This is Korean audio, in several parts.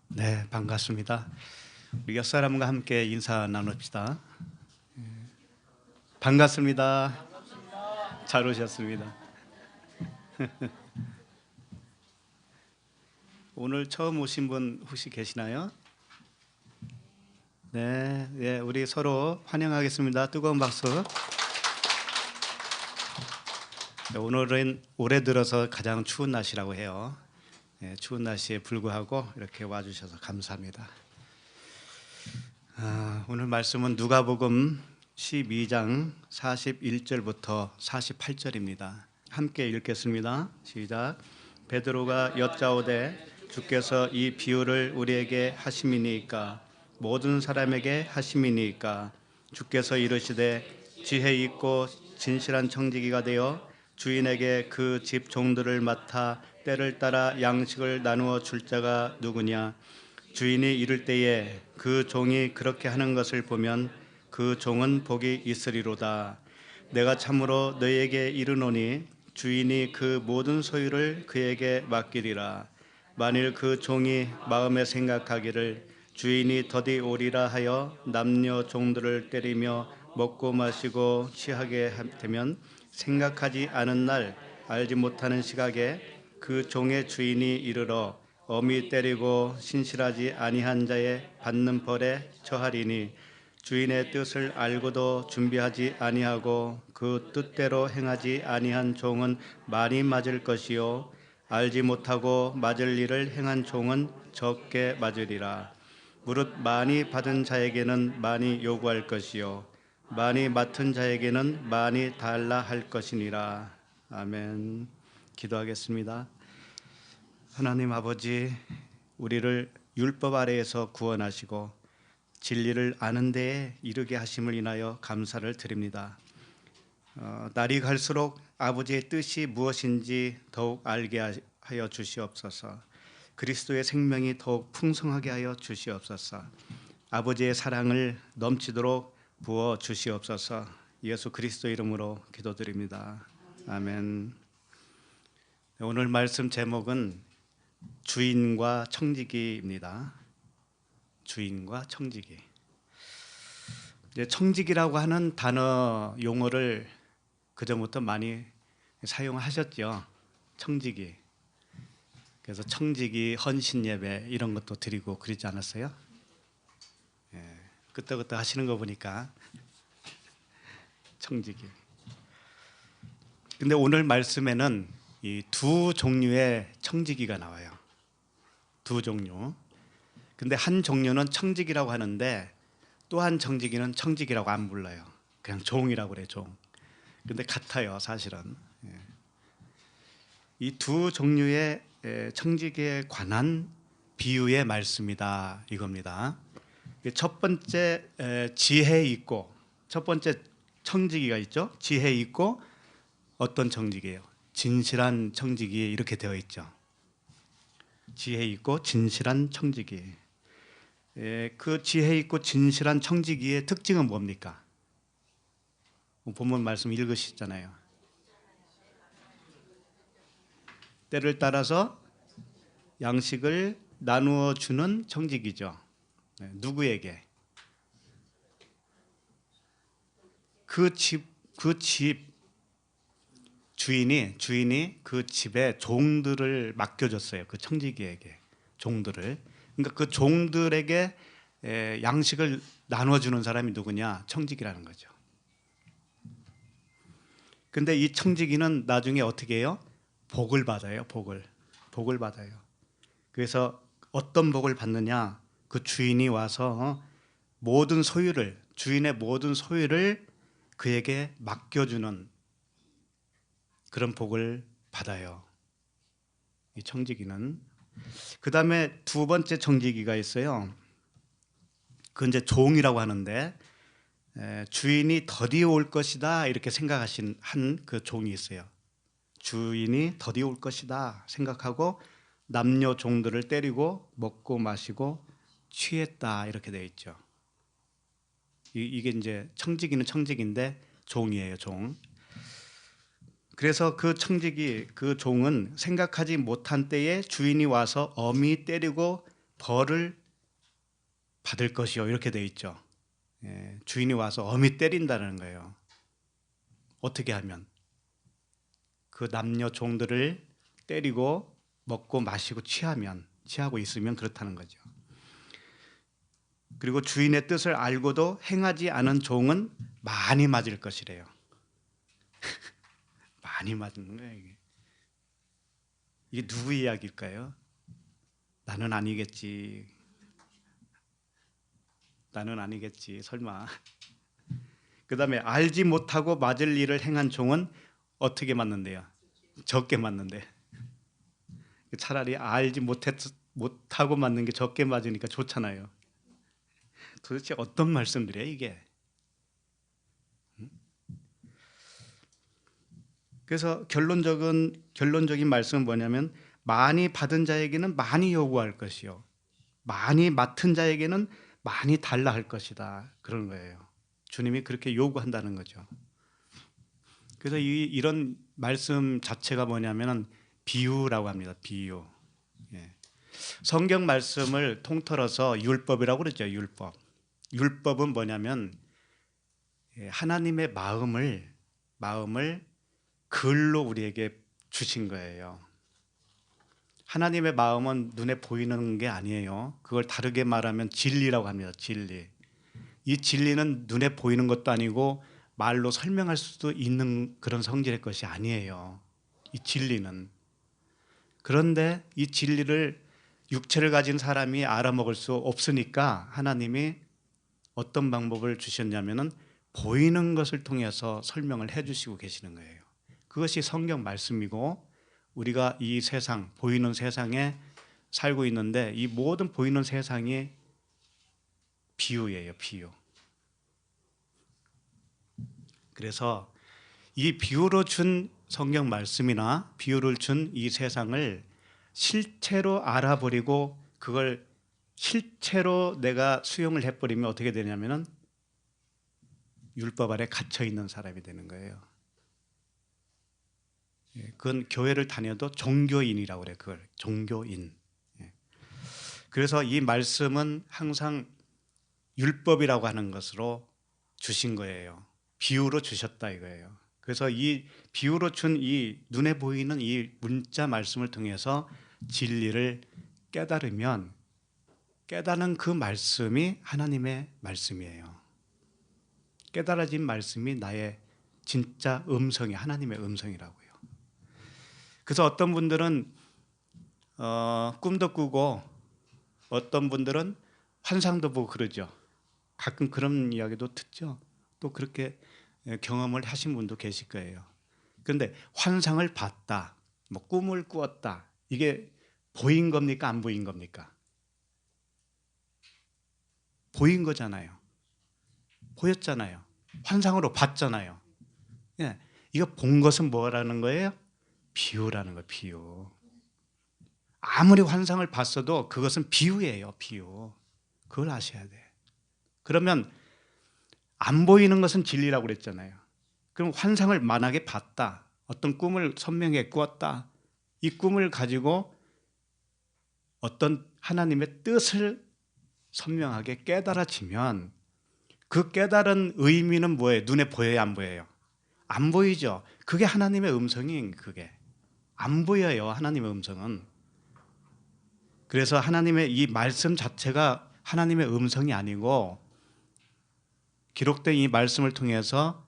네, 반갑습니다. 우리 옆사람과 함께 인사 나눕시다. 반갑습니다. 잘 오셨습니다. 오늘 처음 오신 분 혹시 계시나요? 네, 예, 우리 서로 환영하겠습니다. 뜨거운 박수. 네, 오늘은 올해 들어서 가장 추운 날씨라고 해요. 예, 추운 날씨에 불구하고 이렇게 와주셔서 감사합니다. 오늘 말씀은 누가복음 12장 41절부터 48절입니다. 함께 읽겠습니다. 시작. 베드로가 여짜오되 주께서 이 비유를 우리에게 하심이니까 모든 사람에게 하심이니까 주께서 이르시되 지혜 있고 진실한 청지기가 되어 주인에게 그 집 종들을 맡아 때를 따라 양식을 나누어 줄 자가 누구냐. 주인이 이를 때에 그 종이 그렇게 하는 것을 보면 그 종은 복이 있으리로다. 내가 참으로 너희에게 이르노니 주인이 그 모든 소유를 그에게 맡기리라. 만일 그 종이 마음에 생각하기를 주인이 더디 오리라 하여 남녀 종들을 때리며 먹고 마시고 취하게 되면 생각하지 않은 날 알지 못하는 시각에 그 종의 주인이 이르러 엄히 때리고 신실하지 아니한 자의 받는 벌에 처하리니 주인의 뜻을 알고도 준비하지 아니하고 그 뜻대로 행하지 아니한 종은 많이 맞을 것이요 알지 못하고 맞을 일을 행한 종은 적게 맞으리라. 무릇 많이 받은 자에게는 많이 요구할 것이요 많이 맡은 자에게는 많이 달라 할 것이니라. 아멘. 기도하겠습니다. 하나님 아버지, 우리를 율법 아래에서 구원하시고 진리를 아는 데에 이르게 하심을 인하여 감사를 드립니다. 날이 갈수록 아버지의 뜻이 무엇인지 더욱 알게 하여 주시옵소서. 그리스도의 생명이 더욱 풍성하게 하여 주시옵소서. 아버지의 사랑을 넘치도록 부어 주시옵소서. 예수 그리스도 이름으로 기도드립니다. 아멘. 오늘 말씀 제목은 주인과 청지기입니다. 주인과 청지기. 청지기라고 하는 단어 용어를 그전부터 많이 사용하셨죠. 청지기. 그래서 청지기 헌신 예배 이런 것도 드리고 그러지 않았어요? 예, 끄떡끄떡 하시는 거 보니까 청지기. 근데 오늘 말씀에는 이 두 종류의 청지기가 나와요. 두 종류. 근데 한 종류는 청지기라고 하는데 또 한 청지기는 청지기라고 안 불러요. 그냥 종이라고 그래, 종. 근데 같아요, 사실은. 이 두 종류의 청지기에 관한 비유의 말씀이다 이겁니다. 첫 번째 지혜 있고, 첫 번째 청지기가 있죠. 지혜 있고 어떤 청지기예요? 진실한 청지기 이렇게 되어 있죠. 지혜 있고 진실한 청지기. 그 지혜 있고 진실한 청지기의 특징은 뭡니까? 본문 말씀 읽으시잖아요. 때를 따라서 양식을 나누어 주는 청지기죠. 누구에게? 그 집 주인이 그 집에 종들을 맡겨줬어요. 그 청지기에게 종들을. 그러니까 그 종들에게 양식을 나눠주는 사람이 누구냐? 청지기라는 거죠. 근데 이 청지기는 나중에 어떻게 해요? 복을 받아요. 복을 받아요. 그래서 어떤 복을 받느냐? 그 주인이 와서 주인의 모든 소유를 그에게 맡겨주는 그런 복을 받아요. 이 청지기는. 그 다음에 두 번째 청지기가 있어요. 그건 이제 종이라고 하는데 주인이 더디 올 것이다 이렇게 생각하신 한 그 종이 있어요. 주인이 더디 올 것이다 생각하고 남녀 종들을 때리고 먹고 마시고 취했다 이렇게 되어 있죠. 이게 이제 청지기는 청지기인데 종이에요, 종. 그래서 그 청지기, 그 종은 생각하지 못한 때에 주인이 와서 엄히 때리고 벌을 받을 것이요, 이렇게 돼 있죠. 예, 주인이 와서 엄히 때린다는 거예요. 어떻게 하면? 그 남녀 종들을 때리고 먹고 마시고 취하고 있으면 그렇다는 거죠. 그리고 주인의 뜻을 알고도 행하지 않은 종은 많이 맞을 것이래요. 많이 맞는 거예요, 이게. 이게 누구 이야기일까요? 나는 아니겠지. 나는 아니겠지. 설마. 그다음에 알지 못하고 맞을 일을 행한 종은 어떻게 맞는데요? 적게 맞는데. 차라리 알지 못하고 맞는 게 적게 맞으니까 좋잖아요. 도대체 어떤 말씀들이에요, 이게? 그래서 결론적인 말씀은 뭐냐면 많이 받은 자에게는 많이 요구할 것이요, 많이 맡은 자에게는 많이 달라 할 것이다, 그런 거예요. 주님이 그렇게 요구한다는 거죠. 그래서 이런 말씀 자체가 뭐냐면 비유라고 합니다. 비유. 예. 성경 말씀을 통틀어서 율법이라고 그러죠. 율법. 율법은 뭐냐면 하나님의 마음을 글로 우리에게 주신 거예요. 하나님의 마음은 눈에 보이는 게 아니에요. 그걸 다르게 말하면 진리라고 합니다. 진리. 이 진리는 눈에 보이는 것도 아니고 말로 설명할 수도 있는 그런 성질의 것이 아니에요, 이 진리는. 그런데 이 진리를 육체를 가진 사람이 알아먹을 수 없으니까 하나님이 어떤 방법을 주셨냐면은 보이는 것을 통해서 설명을 해주시고 계시는 거예요. 그것이 성경 말씀이고, 우리가 이 세상, 보이는 세상에 살고 있는데 이 모든 보이는 세상이 비유예요, 비유. 그래서 이 비유로 준 성경 말씀이나 비유를 준 이 세상을 실체로 알아버리고 그걸 실체로 내가 수용을 해버리면 어떻게 되냐면은 율법 아래 갇혀 있는 사람이 되는 거예요. 그건 교회를 다녀도 종교인이라고 그래요. 그걸 종교인. 그래서 이 말씀은 항상 율법이라고 하는 것으로 주신 거예요. 비유로 주셨다 이거예요. 그래서 이 비유로 준 이 눈에 보이는 이 문자 말씀을 통해서 진리를 깨달으면 깨닫는 그 말씀이 하나님의 말씀이에요. 깨달아진 말씀이 나의 진짜 음성이 하나님의 음성이라고요. 그래서 어떤 분들은 꿈도 꾸고 어떤 분들은 환상도 보고 그러죠. 가끔 그런 이야기도 듣죠. 또 그렇게 경험을 하신 분도 계실 거예요. 그런데 환상을 봤다, 뭐 꿈을 꾸었다, 이게 보인 겁니까? 안 보인 겁니까? 보인 거잖아요. 보였잖아요. 환상으로 봤잖아요. 예, 이거 본 것은 뭐라는 거예요? 비유라는 거예요. 비유. 아무리 환상을 봤어도 그것은 비유예요. 비유. 그걸 아셔야 돼. 그러면 안 보이는 것은 진리라고 그랬잖아요. 그럼 환상을 만약에 봤다, 어떤 꿈을 선명하게 꾸었다, 이 꿈을 가지고 어떤 하나님의 뜻을 선명하게 깨달아지면 그 깨달은 의미는 뭐예요? 눈에 보여요, 안 보여요? 안 보이죠. 그게 하나님의 음성인, 그게 안 보여요, 하나님의 음성은. 그래서 하나님의 이 말씀 자체가 하나님의 음성이 아니고 기록된 이 말씀을 통해서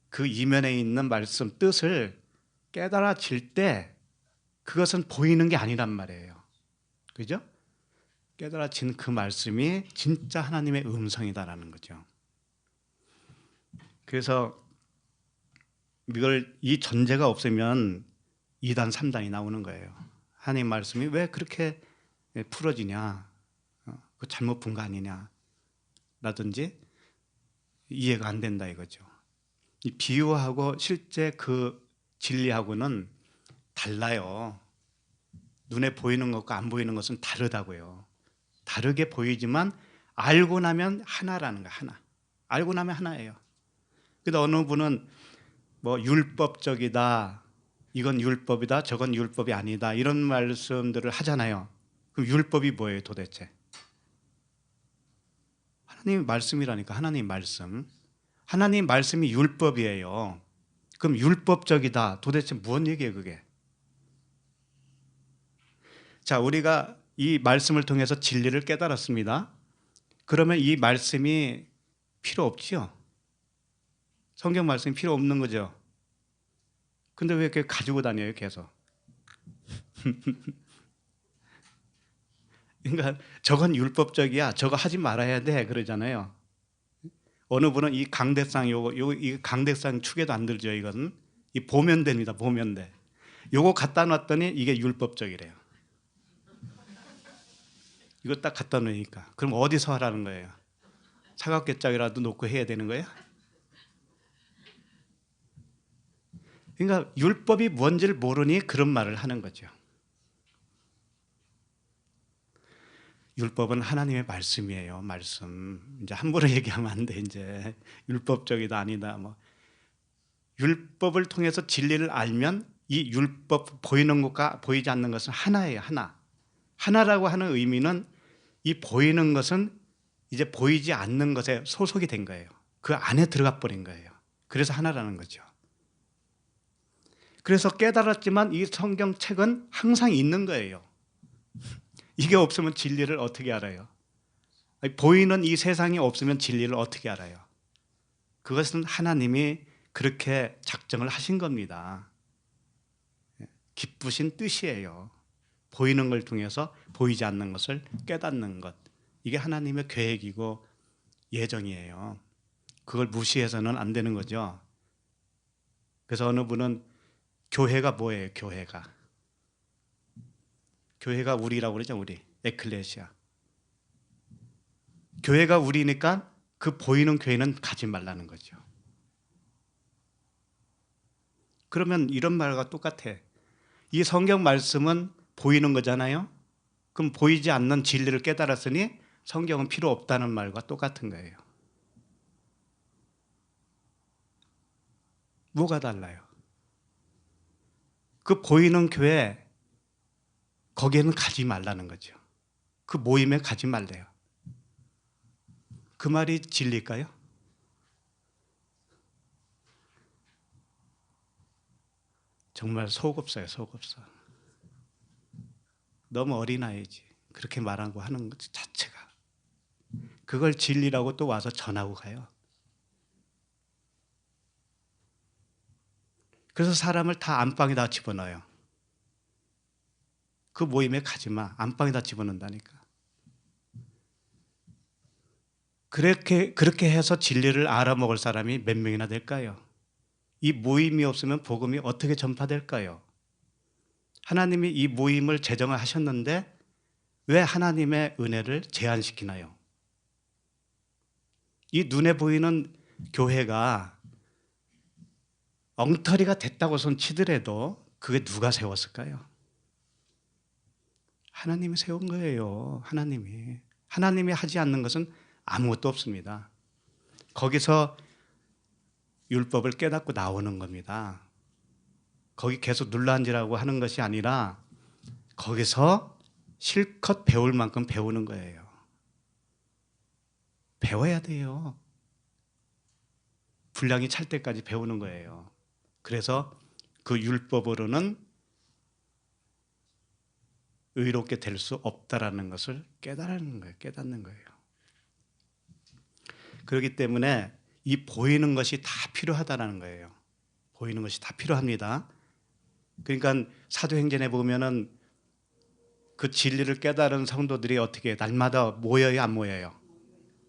그 이면에 있는 말씀 뜻을 깨달아질 때 그것은 보이는 게 아니란 말이에요. 그죠? 깨달아진 그 말씀이 진짜 하나님의 음성이다라는 거죠. 그래서 이 전제가 없으면 2단, 3단이 나오는 거예요. 하나님 말씀이 왜 그렇게 풀어지냐, 그 잘못 본 거 아니냐 라든지 이해가 안 된다 이거죠. 이 비유하고 실제 그 진리하고는 달라요. 눈에 보이는 것과 안 보이는 것은 다르다고요. 다르게 보이지만 알고 나면 하나라는 거야, 하나. 알고 나면 하나예요. 근데 어느 분은 뭐 율법적이다, 이건 율법이다, 저건 율법이 아니다, 이런 말씀들을 하잖아요. 그럼 율법이 뭐예요 도대체? 하나님의 말씀이라니까. 하나님 말씀. 하나님 말씀이 율법이에요. 그럼 율법적이다, 도대체 무슨 얘기예요 그게? 자, 우리가 이 말씀을 통해서 진리를 깨달았습니다. 그러면 이 말씀이 필요 없지요? 성경 말씀이 필요 없는 거죠. 근데 왜 이렇게 가지고 다녀요 계속? 그러니까 저건 율법적이야, 저거 하지 말아야 돼 그러잖아요. 어느 분은 이 강대상 이 강대상 축에도 안 들죠. 이건 이 보면대입니다. 보면대. 요거 갖다 놨더니 이게 율법적이래요. 이거 딱 갖다 놓으니까 그럼 어디서 하라는 거예요? 사각개짝이라도 놓고 해야 되는 거예요? 그러니까 율법이 뭔지를 모르니 그런 말을 하는 거죠. 율법은 하나님의 말씀이에요. 말씀. 이제 함부로 얘기하면 안 돼. 이제 율법적이다 아니다. 뭐 율법을 통해서 진리를 알면 이 율법 보이는 것과 보이지 않는 것은 하나예요. 하나. 하나라고 하는 의미는 이 보이는 것은 이제 보이지 않는 것에 소속이 된 거예요. 그 안에 들어가 버린 거예요. 그래서 하나라는 거죠. 그래서 깨달았지만 이 성경책은 항상 있는 거예요. 이게 없으면 진리를 어떻게 알아요? 아니, 보이는 이 세상이 없으면 진리를 어떻게 알아요? 그것은 하나님이 그렇게 작정을 하신 겁니다. 기쁘신 뜻이에요. 보이는 걸 통해서 보이지 않는 것을 깨닫는 것. 이게 하나님의 계획이고 예정이에요. 그걸 무시해서는 안 되는 거죠. 그래서 어느 분은 교회가 뭐예요? 교회가 우리라고 그러죠. 우리 에클레시아. 교회가 우리니까 그 보이는 교회는 가지 말라는 거죠. 그러면 이런 말과 똑같아. 이 성경 말씀은 보이는 거잖아요. 그럼 보이지 않는 진리를 깨달았으니 성경은 필요 없다는 말과 똑같은 거예요. 뭐가 달라요? 그 보이는 교회, 거기에는 가지 말라는 거죠. 그 모임에 가지 말래요. 그 말이 진리일까요? 정말 속없어요. 속없어. 너무 어린아이지. 그렇게 말하고 하는 것 자체가. 그걸 진리라고 또 와서 전하고 가요. 그래서 사람을 다 안방에다 집어넣어요. 그 모임에 가지 마. 안방에다 집어넣는다니까. 그렇게 해서 진리를 알아먹을 사람이 몇 명이나 될까요? 이 모임이 없으면 복음이 어떻게 전파될까요? 하나님이 이 모임을 제정을 하셨는데 왜 하나님의 은혜를 제한시키나요? 이 눈에 보이는 교회가 엉터리가 됐다고 손 치더라도 그게 누가 세웠을까요? 하나님이 세운 거예요. 하나님이 하지 않는 것은 아무것도 없습니다. 거기서 율법을 깨닫고 나오는 겁니다. 거기 계속 눌러앉으라고 하는 것이 아니라 거기서 실컷 배울 만큼 배우는 거예요. 배워야 돼요. 분량이 찰 때까지 배우는 거예요. 그래서 그 율법으로는 의롭게 될 수 없다라는 것을 깨닫는 거예요. 그렇기 때문에 이 보이는 것이 다 필요하다라는 거예요. 보이는 것이 다 필요합니다. 그러니까 사도행전에 보면은 그 진리를 깨달은 성도들이 어떻게 날마다 모여요, 안 모여요?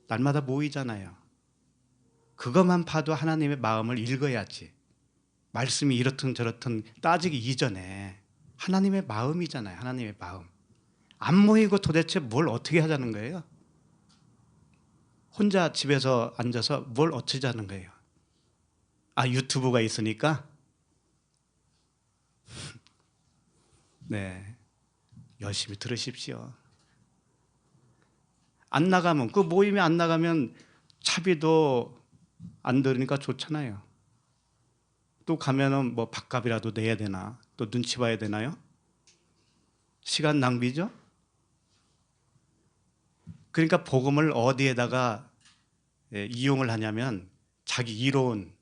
날마다 모이잖아요. 그것만 봐도 하나님의 마음을 읽어야지. 말씀이 이렇든 저렇든 따지기 이전에 하나님의 마음이잖아요. 하나님의 마음. 안 모이고 도대체 뭘 어떻게 하자는 거예요? 혼자 집에서 앉아서 뭘 어쩌자는 거예요? 아, 유튜브가 있으니까? 네. 열심히 들으십시오. 안 나가면, 그 모임에 안 나가면 차비도 안 들으니까 좋잖아요. 또 가면은 뭐 밥값이라도 내야 되나? 또 눈치 봐야 되나요? 시간 낭비죠? 그러니까 복음을 어디에다가 이용을 하냐면 자기 이로운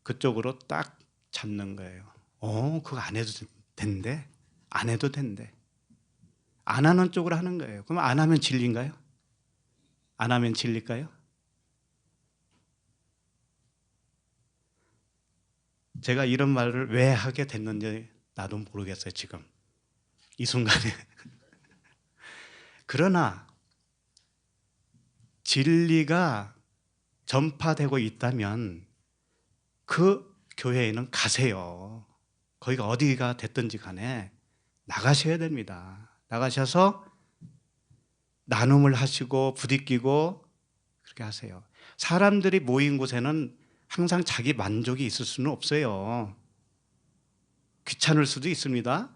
그쪽으로 딱 잡는 거예요. 그거 안 해도 된대? 안 해도 된대. 안 하는 쪽으로 하는 거예요. 그럼 안 하면 진리인가요? 안 하면 진리일까요? 제가 이런 말을 왜 하게 됐는지 나도 모르겠어요, 지금. 이 순간에. 그러나 진리가 전파되고 있다면 그 교회에는 가세요. 거기가 어디가 됐든지 간에 나가셔야 됩니다. 나가셔서 나눔을 하시고 부딪히고 그렇게 하세요. 사람들이 모인 곳에는 항상 자기 만족이 있을 수는 없어요. 귀찮을 수도 있습니다.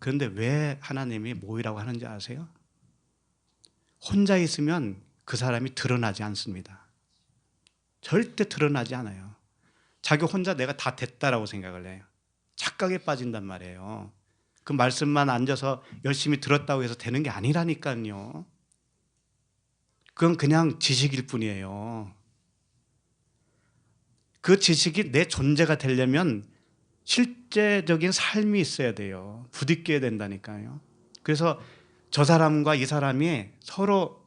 그런데 왜 하나님이 모이라고 하는지 아세요? 혼자 있으면 그 사람이 드러나지 않습니다. 절대 드러나지 않아요. 자기 혼자 내가 다 됐다라고 생각을 해요. 착각에 빠진단 말이에요. 그 말씀만 앉아서 열심히 들었다고 해서 되는 게 아니라니까요. 그건 그냥 지식일 뿐이에요. 그 지식이 내 존재가 되려면 실제적인 삶이 있어야 돼요. 부딪혀야 된다니까요. 그래서 저 사람과 이 사람이 서로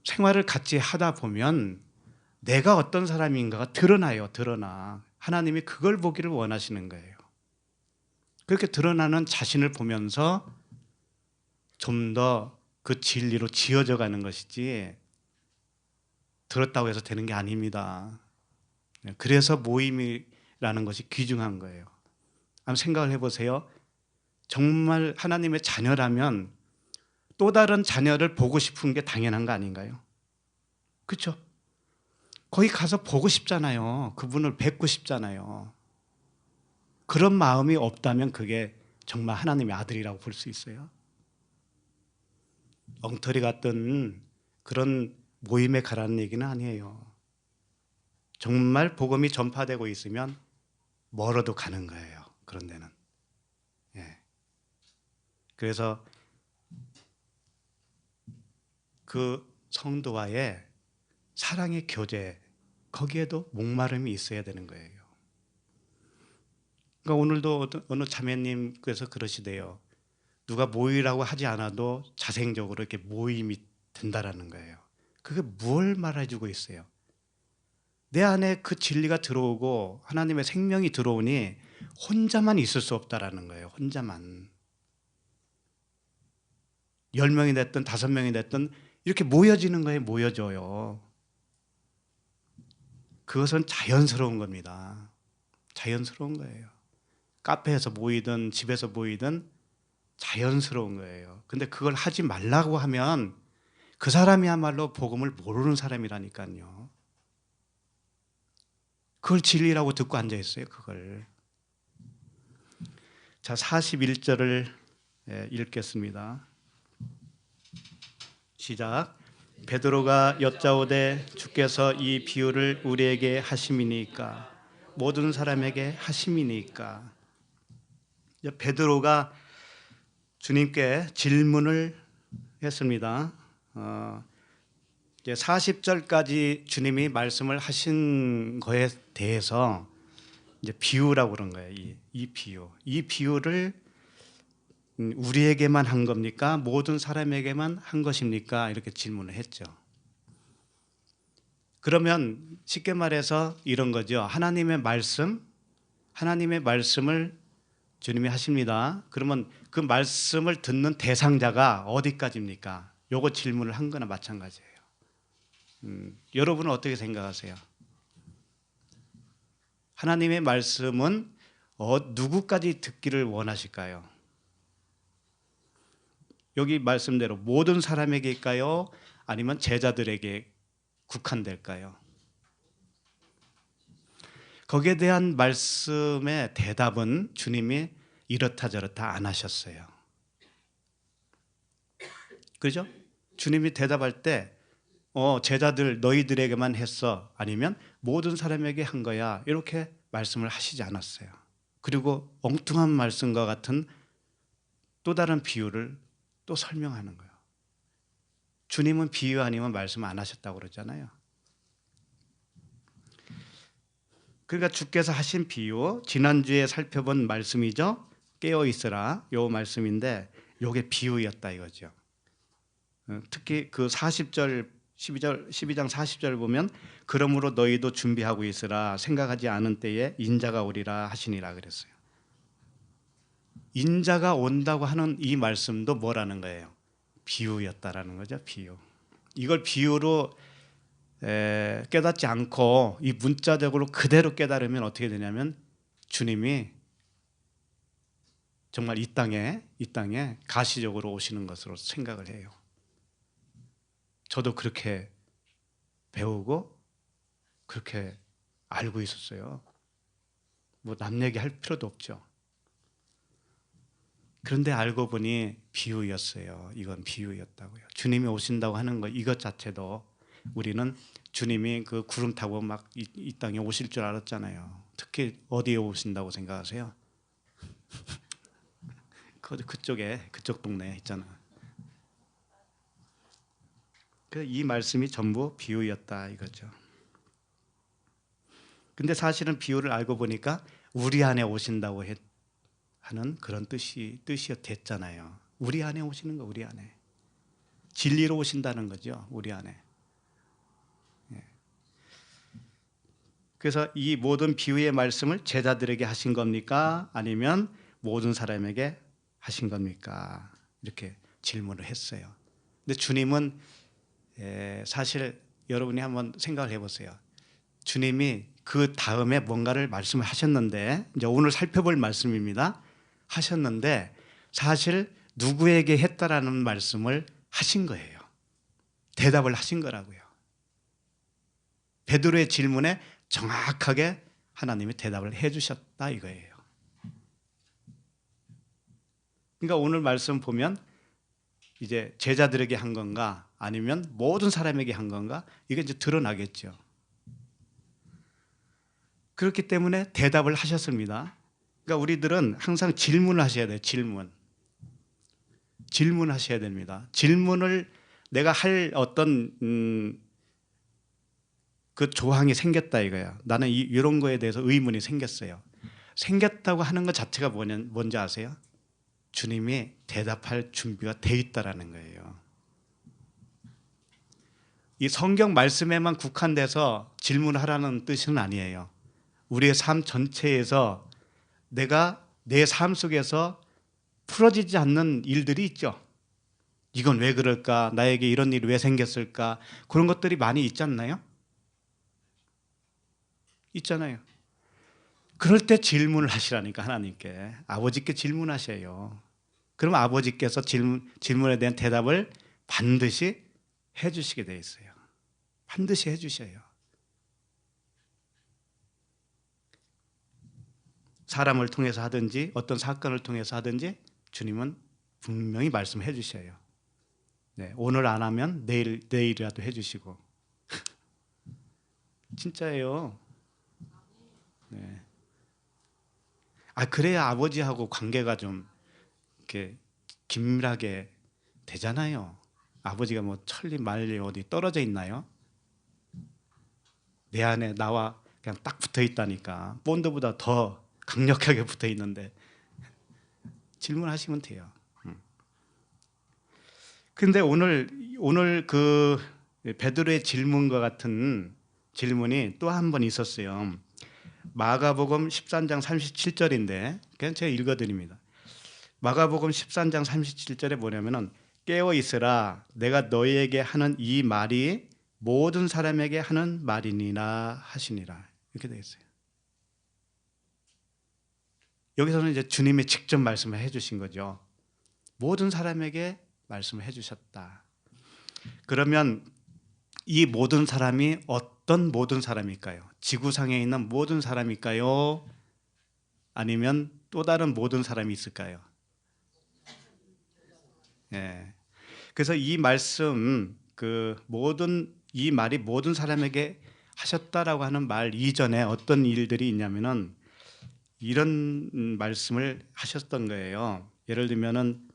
생활을 같이 하다 보면 내가 어떤 사람인가가 드러나요. 드러나. 하나님이 그걸 보기를 원하시는 거예요. 그렇게 드러나는 자신을 보면서 좀 더 그 진리로 지어져 가는 것이지 들었다고 해서 되는 게 아닙니다. 그래서 모임이라는 것이 귀중한 거예요. 한번 생각을 해보세요. 정말 하나님의 자녀라면 또 다른 자녀를 보고 싶은 게 당연한 거 아닌가요? 그렇죠? 거기 가서 보고 싶잖아요. 그분을 뵙고 싶잖아요. 그런 마음이 없다면 그게 정말 하나님의 아들이라고 볼 수 있어요. 엉터리 같던 그런 모임에 가라는 얘기는 아니에요. 정말 복음이 전파되고 있으면 멀어도 가는 거예요. 그런 데는. 예. 그래서 그 성도와의 사랑의 교제, 거기에도 목마름이 있어야 되는 거예요. 그러니까 오늘도 어느 자매님께서 그러시대요. 누가 모이라고 하지 않아도 자생적으로 이렇게 모임이 된다라는 거예요. 그게 뭘 말해주고 있어요? 내 안에 그 진리가 들어오고 하나님의 생명이 들어오니 혼자만 있을 수 없다라는 거예요. 혼자만. 10명이 됐든 5명이 됐든 이렇게 모여지는 거예요. 모여져요. 그것은 자연스러운 겁니다. 자연스러운 거예요. 카페에서 모이든 집에서 모이든 자연스러운 거예요. 근데 그걸 하지 말라고 하면 그 사람이야말로 복음을 모르는 사람이라니까요. 그걸 진리라고 듣고 앉아 있어요. 그걸. 자, 41절을 읽겠습니다. 시작. 베드로가 여짜오되 주께서 이 비유를 우리에게 하심이니까 모든 사람에게 하심이니까. 베드로가 주님께 질문을 했습니다. 이제 40절까지 주님이 말씀을 하신 거에 대해서 이제 비유라고 그런 거예요. 이 비유. 이 비유를 우리에게만 한 겁니까? 모든 사람에게만 한 것입니까? 이렇게 질문을 했죠. 그러면 쉽게 말해서 이런 거죠. 하나님의 말씀을 주님이 하십니다. 그러면 그 말씀을 듣는 대상자가 어디까지입니까? 요거 질문을 한 거나 마찬가지예요. 여러분은 어떻게 생각하세요? 하나님의 말씀은 누구까지 듣기를 원하실까요? 여기 말씀대로 모든 사람에게일까요? 아니면 제자들에게 국한될까요? 거기에 대한 말씀의 대답은 주님이 이렇다 저렇다 안 하셨어요. 그죠? 주님이 대답할 때 제자들 너희들에게만 했어, 아니면 모든 사람에게 한 거야, 이렇게 말씀을 하시지 않았어요. 그리고 엉뚱한 말씀과 같은 또 다른 비유를 또 설명하는 거예요. 주님은 비유 아니면 말씀 안 하셨다고 그러잖아요. 그러니까 주께서 하신 비유, 지난주에 살펴본 말씀이죠. 깨어 있으라, 요 말씀인데 요게 비유였다 이거죠. 특히 그 40절 12장 40절 보면 그러므로 너희도 준비하고 있으라, 생각하지 않은 때에 인자가 오리라 하시니라 그랬어요. 인자가 온다고 하는 이 말씀도 뭐라는 거예요? 비유였다라는 거죠. 비유. 이걸 비유로 깨닫지 않고 이 문자적으로 그대로 깨달으면 어떻게 되냐면 주님이 정말 이 땅에 가시적으로 오시는 것으로 생각을 해요. 저도 그렇게 배우고 그렇게 알고 있었어요. 뭐 남 얘기할 필요도 없죠. 그런데 알고 보니 비유였어요. 이건 비유였다고요. 주님이 오신다고 하는 것, 이것 자체도 우리는 주님이 그 구름 타고 막 이 땅에 오실 줄 알았잖아요. 특히 어디에 오신다고 생각하세요? 그쪽 동네에 있잖아. 이 말씀이 전부 비유였다 이거죠. 근데 사실은 비유를 알고 보니까 우리 안에 오신다고 하는 그런 뜻이었잖아요. 우리 안에 오시는 거, 우리 안에. 진리로 오신다는 거죠, 우리 안에. 그래서 이 모든 비유의 말씀을 제자들에게 하신 겁니까? 아니면 모든 사람에게 하신 겁니까? 이렇게 질문을 했어요. 근데 주님은 사실 여러분이 한번 생각을 해보세요. 주님이 그 다음에 뭔가를 말씀을 하셨는데, 이제 오늘 살펴볼 말씀입니다. 하셨는데 사실 누구에게 했다라는 말씀을 하신 거예요. 대답을 하신 거라고요. 베드로의 질문에 정확하게 하나님이 대답을 해주셨다 이거예요. 그러니까 오늘 말씀 보면 이제 제자들에게 한 건가 아니면 모든 사람에게 한 건가, 이게 이제 드러나겠죠. 그렇기 때문에 대답을 하셨습니다. 그러니까 우리들은 항상 질문을 하셔야 돼요. 질문하셔야 됩니다. 질문을 내가 할 어떤 그 조항이 생겼다 이거야. 나는 이런 거에 대해서 의문이 생겼어요. 생겼다고 하는 것 자체가 뭔지 아세요? 주님이 대답할 준비가 돼 있다라는 거예요. 이 성경 말씀에만 국한돼서 질문하라는 뜻은 아니에요. 우리의 삶 전체에서 내가 내 삶 속에서 풀어지지 않는 일들이 있죠. 이건 왜 그럴까? 나에게 이런 일이 왜 생겼을까? 그런 것들이 많이 있지 않나요? 있잖아요. 그럴 때 질문을 하시라니까, 하나님께. 아버지께 질문하셔요. 그럼 아버지께서 질문에 대한 대답을 반드시 해주시게 돼 있어요. 반드시 해주셔요. 사람을 통해서 하든지 어떤 사건을 통해서 하든지 주님은 분명히 말씀해 주셔요. 네, 오늘 안 하면 내일이라도 해주시고. 진짜예요. 네. 그래야 아버지하고 관계가 좀 이렇게 긴밀하게 되잖아요. 아버지가 뭐 천리 말리 어디 떨어져 있나요? 내 안에 나와 그냥 딱 붙어 있다니까. 본드보다 더 강력하게 붙어 있는데 질문하시면 돼요. 근데 오늘 그 베드로의 질문과 같은 질문이 또 한 번 있었어요. 마가복음 13장 37절인데 그냥 제가 읽어드립니다. 마가복음 13장 37절에 뭐냐면은 깨어 있으라, 내가 너희에게 하는 이 말이 모든 사람에게 하는 말이니라 하시니라, 이렇게 되어 있어요. 여기서는 이제 주님이 직접 말씀을 해주신 거죠. 모든 사람에게 말씀을 해주셨다. 그러면 이 모든 사람이 어떤 모든 사람일까요? 지구상에 있는 모든 사람일까요? 아니면 또 다른 모든 사람이 있을까요? 예. 그래서 이 말씀 이 말이 모든 사람에게 하셨다라고 하는 말 이전에 어떤 일들이 있냐면은 이런 말씀을 하셨던 거예요. 예를 들면은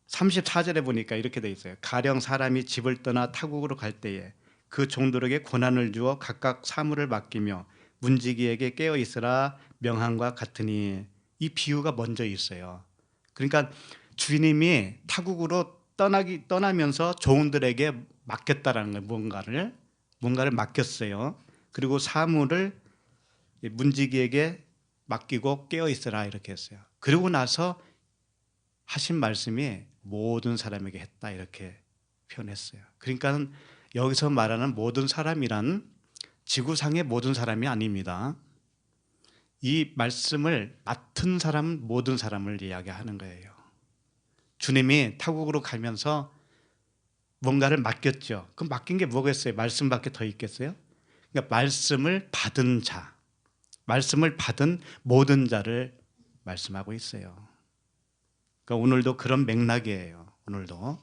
34절에 보니까 이렇게 돼 있어요. 가령 사람이 집을 떠나 타국으로 갈 때에 그 종들에게 고난을 주어 각각 사물을 맡기며 문지기에게 깨어 있으라 명함과 같으니, 이 비유가 먼저 있어요. 그러니까 주님이 타국으로 떠나면서 종들에게 맡겼다라는 거예요. 뭔가를 맡겼어요. 그리고 사물을 문지기에게 맡기고 깨어 있으라 이렇게 했어요. 그리고 나서 하신 말씀이 모든 사람에게 했다 이렇게 표현했어요. 그러니까 여기서 말하는 모든 사람이란 지구상의 모든 사람이 아닙니다. 이 말씀을 맡은 사람, 모든 사람을 이야기하는 거예요. 주님이 타국으로 가면서 뭔가를 맡겼죠. 그럼 맡긴 게 뭐겠어요? 말씀밖에 더 있겠어요? 그러니까 말씀을 받은 자, 말씀을 받은 모든 자를 말씀하고 있어요. 그러니까 오늘도 그런 맥락이에요. 오늘도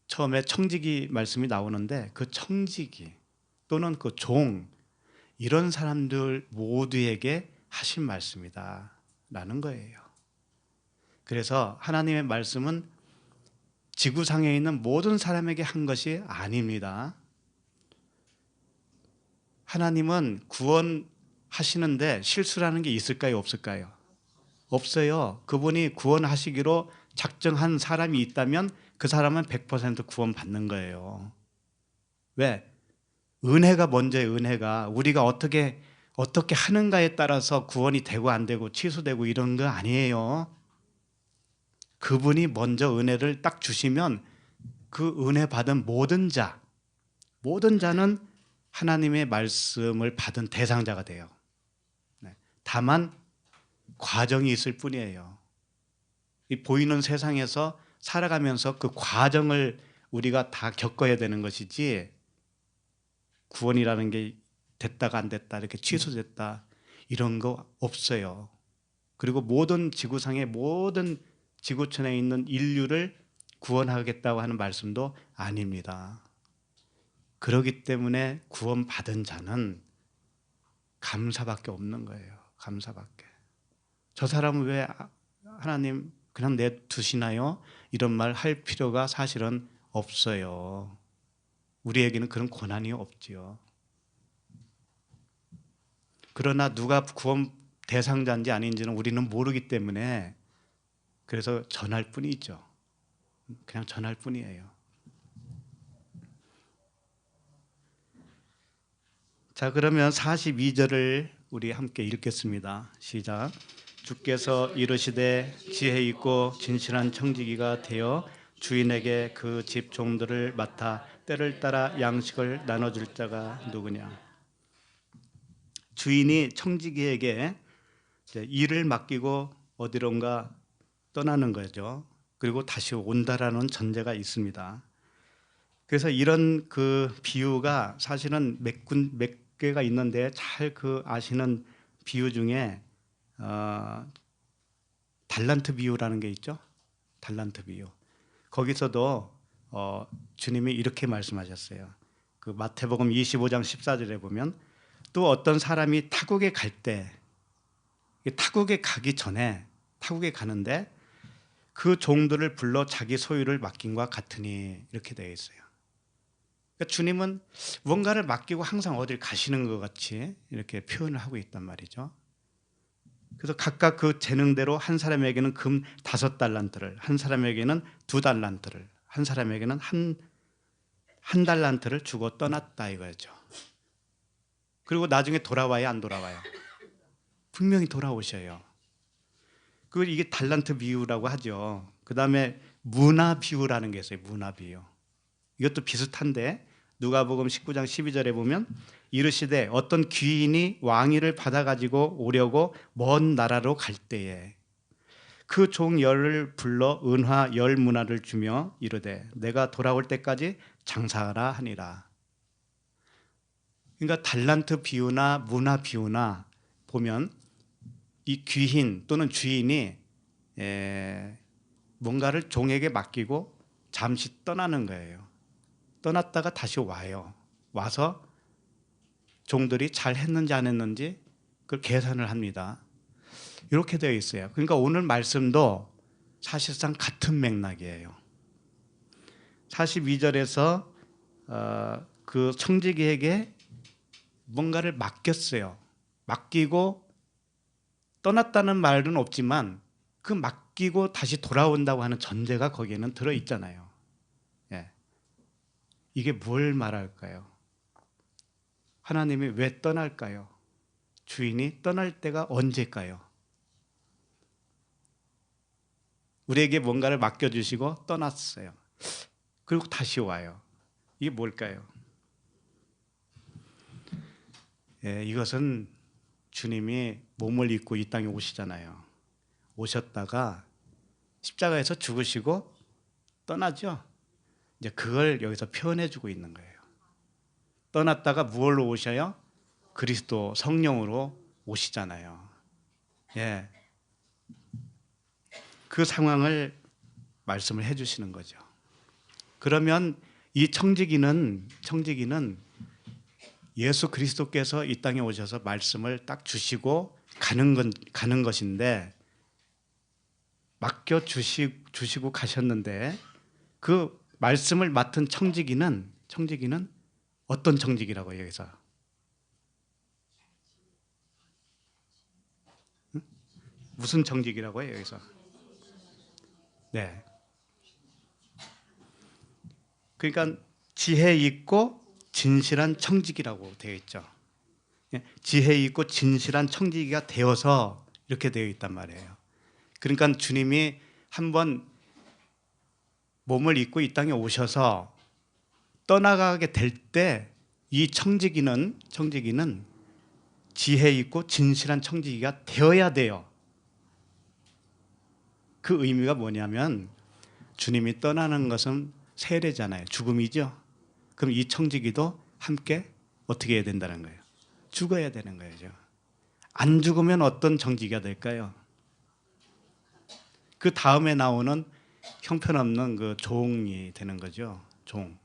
처음에 청지기 말씀이 나오는데 그 청지기 또는 그 종, 이런 사람들 모두에게 하신 말씀이다 라는 거예요. 그래서 하나님의 말씀은 지구상에 있는 모든 사람에게 한 것이 아닙니다. 하나님은 구원하시는데 실수라는 게 있을까요? 없을까요? 없어요. 그분이 구원하시기로 작정한 사람이 있다면 그 사람은 100% 구원받는 거예요. 왜? 은혜가 먼저예요. 은혜가 우리가 어떻게 하는가에 따라서 구원이 되고 안 되고 취소되고 이런 거 아니에요. 그분이 먼저 은혜를 딱 주시면 그 은혜 받은 모든 자는 하나님의 말씀을 받은 대상자가 돼요. 다만 과정이 있을 뿐이에요. 이 보이는 세상에서 살아가면서 그 과정을 우리가 다 겪어야 되는 것이지, 구원이라는 게 됐다가 안 됐다, 이렇게 취소됐다 이런 거 없어요. 그리고 모든 지구상의 모든 지구촌에 있는 인류를 구원하겠다고 하는 말씀도 아닙니다. 그렇기 때문에 구원받은 자는 감사밖에 없는 거예요. 감사밖에. 저 사람은 왜 하나님 그냥 내두시나요? 이런 말 할 필요가 사실은 없어요. 우리에게는 그런 권한이 없지요. 그러나 누가 구원 대상자인지 아닌지는 우리는 모르기 때문에 그래서 전할 뿐이죠. 그냥 전할 뿐이에요. 자, 그러면 42절을 우리 함께 읽겠습니다. 시작. 주께서 이르시되 지혜 있고 진실한 청지기가 되어 주인에게 그 집 종들을 맡아 때를 따라 양식을 나눠줄 자가 누구냐. 주인이 청지기에게 일을 맡기고 어디론가 떠나는 거죠. 그리고 다시 온다라는 전제가 있습니다. 그래서 이런 그 비유가 사실은 몇 개가 있는데 잘 아시는 비유 중에 달란트 비유라는 게 있죠. 달란트 비유. 거기서도 주님이 이렇게 말씀하셨어요. 그 마태복음 25장 14절에 보면 또 어떤 사람이 타국에 갈 때, 타국에 가기 전에 타국에 가는데 그 종들을 불러 자기 소유를 맡긴과 같으니 이렇게 되어 있어요. 그러니까 주님은 뭔가를 맡기고 항상 어딜 가시는 것 같이 이렇게 표현을 하고 있단 말이죠. 그래서 각각 그 재능대로 한 사람에게는 금 5달란트를, 한 사람에게는 2달란트를, 한 사람에게는 한 달란트를 주고 떠났다 이거죠. 그리고 나중에 돌아와야 안 돌아와요? 분명히 돌아오셔요. 그 이게 달란트 비유라고 하죠. 그 다음에 문화 비유라는 게 있어요. 문화 비유. 이것도 비슷한데 누가복음 19장 12절에 보면 이르시되 어떤 귀인이 왕위를 받아가지고 오려고 먼 나라로 갈 때에 그 종 열을 불러 은화 10문화를 주며 이르되 내가 돌아올 때까지 장사하라 하니라. 그러니까 달란트 비유나 문화 비유나 보면 이 귀인 또는 주인이 뭔가를 종에게 맡기고 잠시 떠나는 거예요. 떠났다가 다시 와요. 와서 종들이 잘 했는지 안 했는지 그걸 계산을 합니다. 이렇게 되어 있어요. 그러니까 오늘 말씀도 사실상 같은 맥락이에요. 42절에서 그 청지기에게 뭔가를 맡겼어요. 맡기고 떠났다는 말은 없지만 그 맡기고 다시 돌아온다고 하는 전제가 거기에는 들어있잖아요. 예. 이게 뭘 말할까요? 하나님이 왜 떠날까요? 주인이 떠날 때가 언제일까요? 우리에게 뭔가를 맡겨주시고 떠났어요. 그리고 다시 와요. 이게 뭘까요? 예, 이것은 주님이 몸을 입고 이 땅에 오시잖아요. 오셨다가 십자가에서 죽으시고 떠나죠. 이제 그걸 여기서 표현해 주고 있는 거예요. 떠났다가 무엇로 오셔요? 그리스도 성령으로 오시잖아요. 예. 그 상황을 말씀을 해 주시는 거죠. 그러면 이 청지기는 예수 그리스도께서 이 땅에 오셔서 말씀을 딱 주시고 가는 것인데 맡겨 주시고 가셨는데 그 말씀을 맡은 청지기는 어떤 청지기라고요, 여기서? 응? 무슨 청지기라고요, 여기서? 네. 그러니까 지혜 있고 진실한 청지기라고 되어 있죠. 지혜 있고 진실한 청지기가 되어서 이렇게 되어 있단 말이에요. 그러니까 주님이 한번 몸을 입고 이 땅에 오셔서 떠나가게 될 때 이 청지기는 지혜 있고 진실한 청지기가 되어야 돼요. 그 의미가 뭐냐면 주님이 떠나는 것은 세례잖아요. 죽음이죠. 그럼 이 청지기도 함께 어떻게 해야 된다는 거예요? 죽어야 되는 거죠. 안 죽으면 어떤 청지기가 될까요? 그 다음에 나오는 형편없는 그 종이 되는 거죠. 종.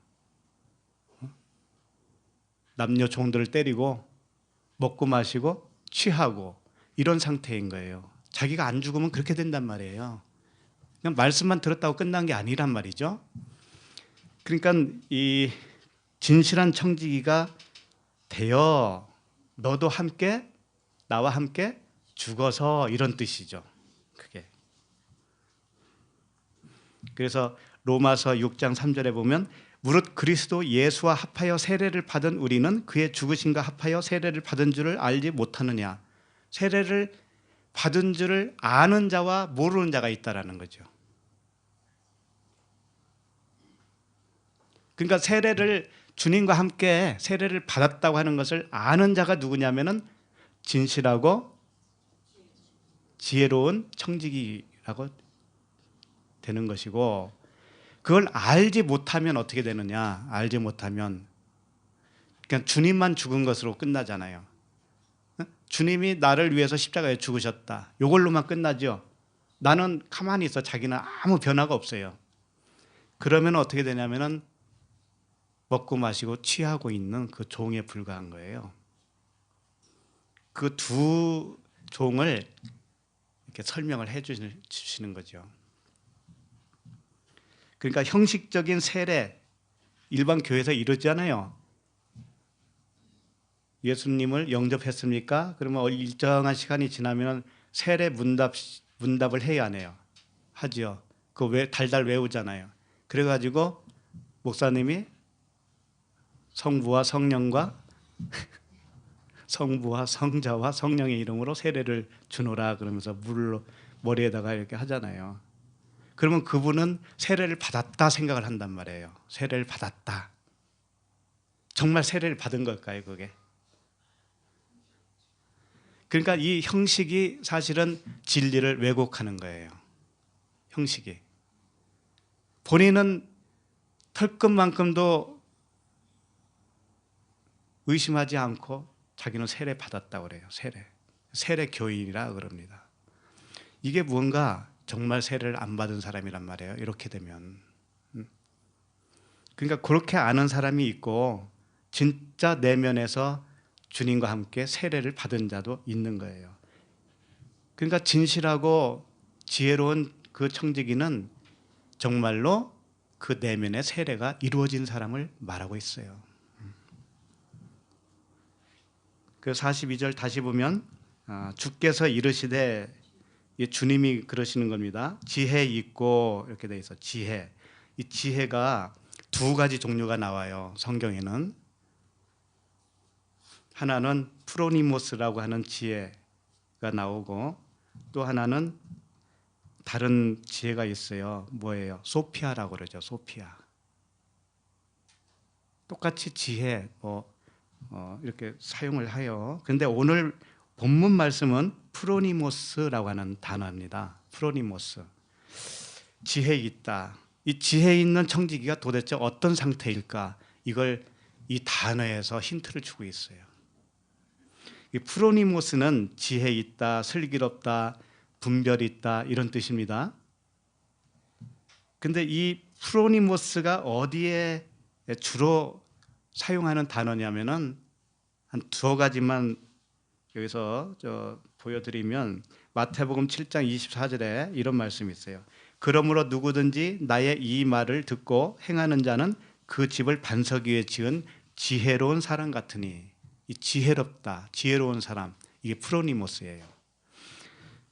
남녀 종들을 때리고 먹고 마시고 취하고 이런 상태인 거예요. 자기가 안 죽으면 그렇게 된단 말이에요. 그냥 말씀만 들었다고 끝난 게 아니란 말이죠. 그러니까 이 진실한 청지기가 되어 너도 함께 나와 함께 죽어서 이런 뜻이죠. 그게. 그래서 로마서 6장 3절에 보면 무릇 그리스도 예수와 합하여 세례를 받은 우리는 그의 죽으심과 합하여 세례를 받은 줄을 알지 못하느냐. 세례를 받은 줄을 아는 자와 모르는 자가 있다라는 거죠. 그러니까 세례를 주님과 함께 세례를 받았다고 하는 것을 아는 자가 누구냐면은 진실하고 지혜로운 청지기라고 되는 것이고, 그걸 알지 못하면 어떻게 되느냐? 알지 못하면 그냥 주님만 죽은 것으로 끝나잖아요. 주님이 나를 위해서 십자가에 죽으셨다. 이걸로만 끝나죠. 나는 가만히 있어. 자기는 아무 변화가 없어요. 그러면 어떻게 되냐면은 먹고 마시고 취하고 있는 그 종에 불과한 거예요. 그 두 종을 이렇게 설명을 해 주시는 거죠. 그러니까 형식적인 세례 일반 교회에서 이러잖아요. 예수님을 영접했습니까? 그러면 일정한 시간이 지나면 세례 문답을 해야 하네요. 하죠. 그거 달달 외우잖아요. 그래가지고 목사님이 성부와 성령과 성부와 성자와 성령의 이름으로 세례를 주노라 그러면서 물로 머리에다가 이렇게 하잖아요. 그러면 그분은 세례를 받았다 생각을 한단 말이에요. 세례를 받았다. 정말 세례를 받은 걸까요, 그게? 그러니까 이 형식이 사실은 진리를 왜곡하는 거예요. 형식이. 본인은 털끝만큼도 의심하지 않고 자기는 세례 받았다고 그래요. 세례 교인이라 그럽니다. 이게 뭔가 정말 세례를 안 받은 사람이란 말이에요. 이렇게 되면. 그러니까 그렇게 아는 사람이 있고 진짜 내면에서 주님과 함께 세례를 받은 자도 있는 거예요. 그러니까 진실하고 지혜로운 그 청지기는 정말로 그 내면의 세례가 이루어진 사람을 말하고 있어요. 그 42절 다시 보면 주께서 이르시되, 주님이 그러시는 겁니다. 지혜 있고 이렇게 돼 있어. 지혜. 이 지혜가 두 가지 종류가 나와요. 성경에는. 하나는 프로니모스라고 하는 지혜가 나오고 또 하나는 다른 지혜가 있어요. 뭐예요? 소피아라고 그러죠. 소피아. 똑같이 지혜 이렇게 사용을 해요. 그런데 오늘 본문 말씀은 프로니모스라고 하는 단어입니다. 프로니모스. 지혜 있다. 이 지혜 있는 청지기가 도대체 어떤 상태일까? 이걸 이 단어에서 힌트를 주고 있어요. 이 프로니모스는 지혜 있다, 슬기롭다, 분별 있다 이런 뜻입니다. 근데 이 프로니모스가 어디에 주로 사용하는 단어냐면은 한 두어 가지만 여기서 보여드리면 마태복음 7장 24절에 이런 말씀이 있어요. 그러므로 누구든지 나의 이 말을 듣고 행하는 자는 그 집을 반석 위에 지은 지혜로운 사람 같으니, 이 지혜롭다, 지혜로운 사람, 이게 프로니모스예요.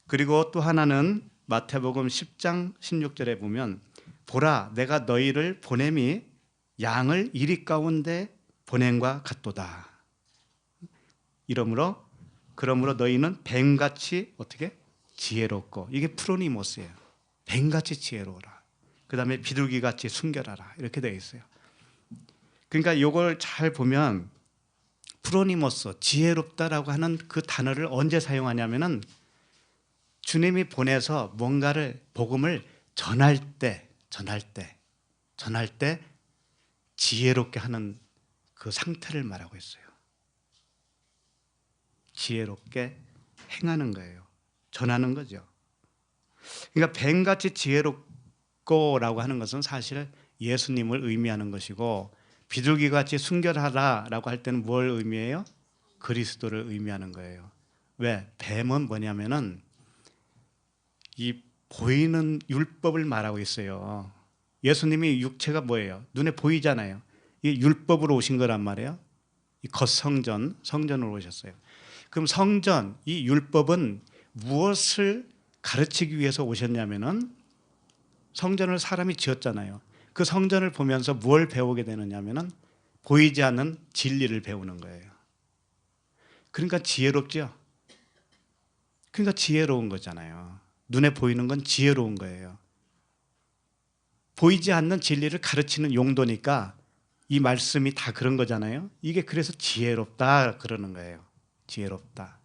그리고 또 하나는 마태복음 10장 16절에 보면 보라 내가 너희를 보냄이 양을 이리 가운데 보냄과 같도다. 그러므로 너희는 뱀같이 어떻게? 지혜롭고, 이게 프로니모스예요. 뱀같이 지혜로워라. 그 다음에 비둘기같이 순결하라. 이렇게 되어 있어요. 그러니까 이걸 잘 보면 프로니모스, 지혜롭다라고 하는 그 단어를 언제 사용하냐면은 주님이 보내서 뭔가를, 복음을 전할 때 지혜롭게 하는 그 상태를 말하고 있어요. 지혜롭게 행하는 거예요. 전하는 거죠. 그러니까 뱀같이 지혜롭고라고 하는 것은 사실 예수님을 의미하는 것이고, 비둘기같이 순결하라라고 할 때는 뭘 의미해요? 그리스도를 의미하는 거예요. 왜? 뱀은 뭐냐면은 이 보이는 율법을 말하고 있어요. 예수님이 육체가 뭐예요? 눈에 보이잖아요. 이 율법으로 오신 거란 말이에요. 이 성전으로 오셨어요. 그럼 성전, 이 율법은 무엇을 가르치기 위해서 오셨냐면은 성전을 사람이 지었잖아요. 그 성전을 보면서 뭘 배우게 되느냐면은 보이지 않는 진리를 배우는 거예요. 그러니까 지혜롭죠. 그러니까 지혜로운 거잖아요. 눈에 보이는 건 지혜로운 거예요. 보이지 않는 진리를 가르치는 용도니까 이 말씀이 다 그런 거잖아요. 이게 그래서 지혜롭다 그러는 거예요. 지혜롭다.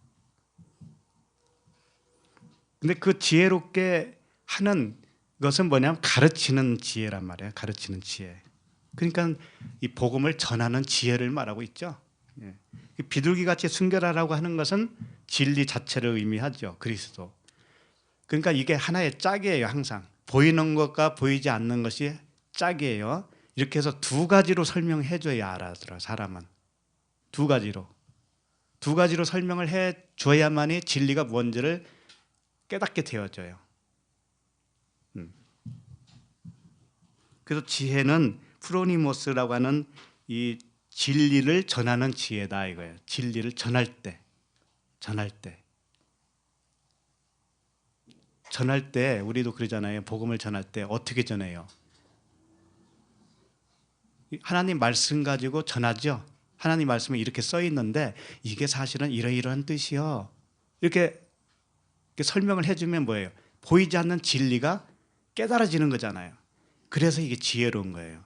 근데 그 지혜롭게 하는 것은 뭐냐면 가르치는 지혜란 말이에요. 가르치는 지혜. 그러니까 이 복음을 전하는 지혜를 말하고 있죠. 비둘기같이 순결하라고 하는 것은 진리 자체를 의미하죠. 그리스도. 그러니까 이게 하나의 짝이에요. 항상 보이는 것과 보이지 않는 것이 짝이에요. 이렇게 해서 두 가지로 설명해 줘야 알아들어. 사람은 두 가지로 설명을 해 줘야만이 진리가 뭔지를 깨닫게 되어져요. 그래서 지혜는 프로니모스라고 하는 이 진리를 전하는 지혜다 이거예요. 진리를 전할 때 우리도 그러잖아요. 복음을 전할 때 어떻게 전해요? 하나님 말씀 가지고 전하죠. 하나님 말씀에 이렇게 써 있는데 이게 사실은 이러이러한 뜻이요. 이렇게 설명을 해주면 뭐예요? 보이지 않는 진리가 깨달아지는 거잖아요. 그래서 이게 지혜로운 거예요.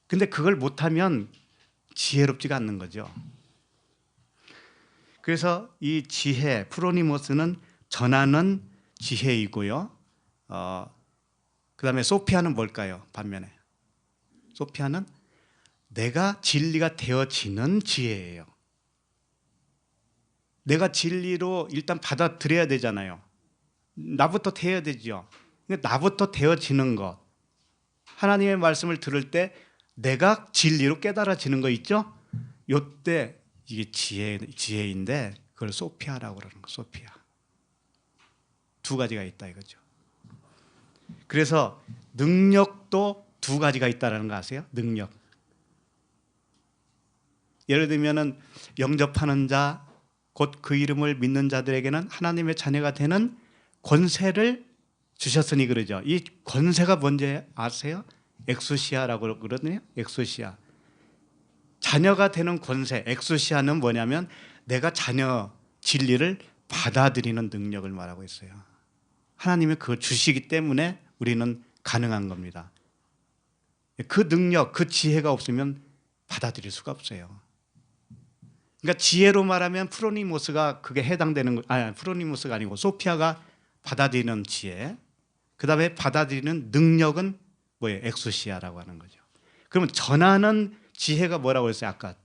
근데 그걸 못하면 지혜롭지가 않는 거죠. 그래서 이 지혜, 프로니모스는 전하는 지혜이고요. 그 다음에 소피아는 뭘까요? 반면에 소피아는 내가 진리가 되어지는 지혜예요. 내가 진리로 일단 받아들여야 되잖아요. 나부터 돼야 되죠. 나부터 되어지는 것, 하나님의 말씀을 들을 때 내가 진리로 깨달아지는 거 있죠? 요때 이게 지혜인데 그걸 소피아라고 그러는 거. 소피아. 두 가지가 있다 이거죠. 그래서 능력도 두 가지가 있다라는 거 아세요? 능력. 예를 들면은 영접하는 자, 곧 그 이름을 믿는 자들에게는 하나님의 자녀가 되는 권세를 주셨으니 그러죠. 이 권세가 뭔지 아세요? 엑소시아라고 그러거든요. 엑소시아. 자녀가 되는 권세. 엑소시아는 뭐냐면 내가 자녀 진리를 받아들이는 능력을 말하고 있어요. 하나님이 그걸 주시기 때문에 우리는 가능한 겁니다. 그 능력, 그 지혜가 없으면 받아들일 수가 없어요. 그러니까 지혜로 말하면 프로니모스가 그게 해당되는 거, 프로니모스가 아니고 소피아가 받아들이는 지혜. 그 다음에 받아들이는 능력은 뭐예요? 엑소시아라고 하는 거죠. 그러면 전하는 지혜가 뭐라고 했어요? 아까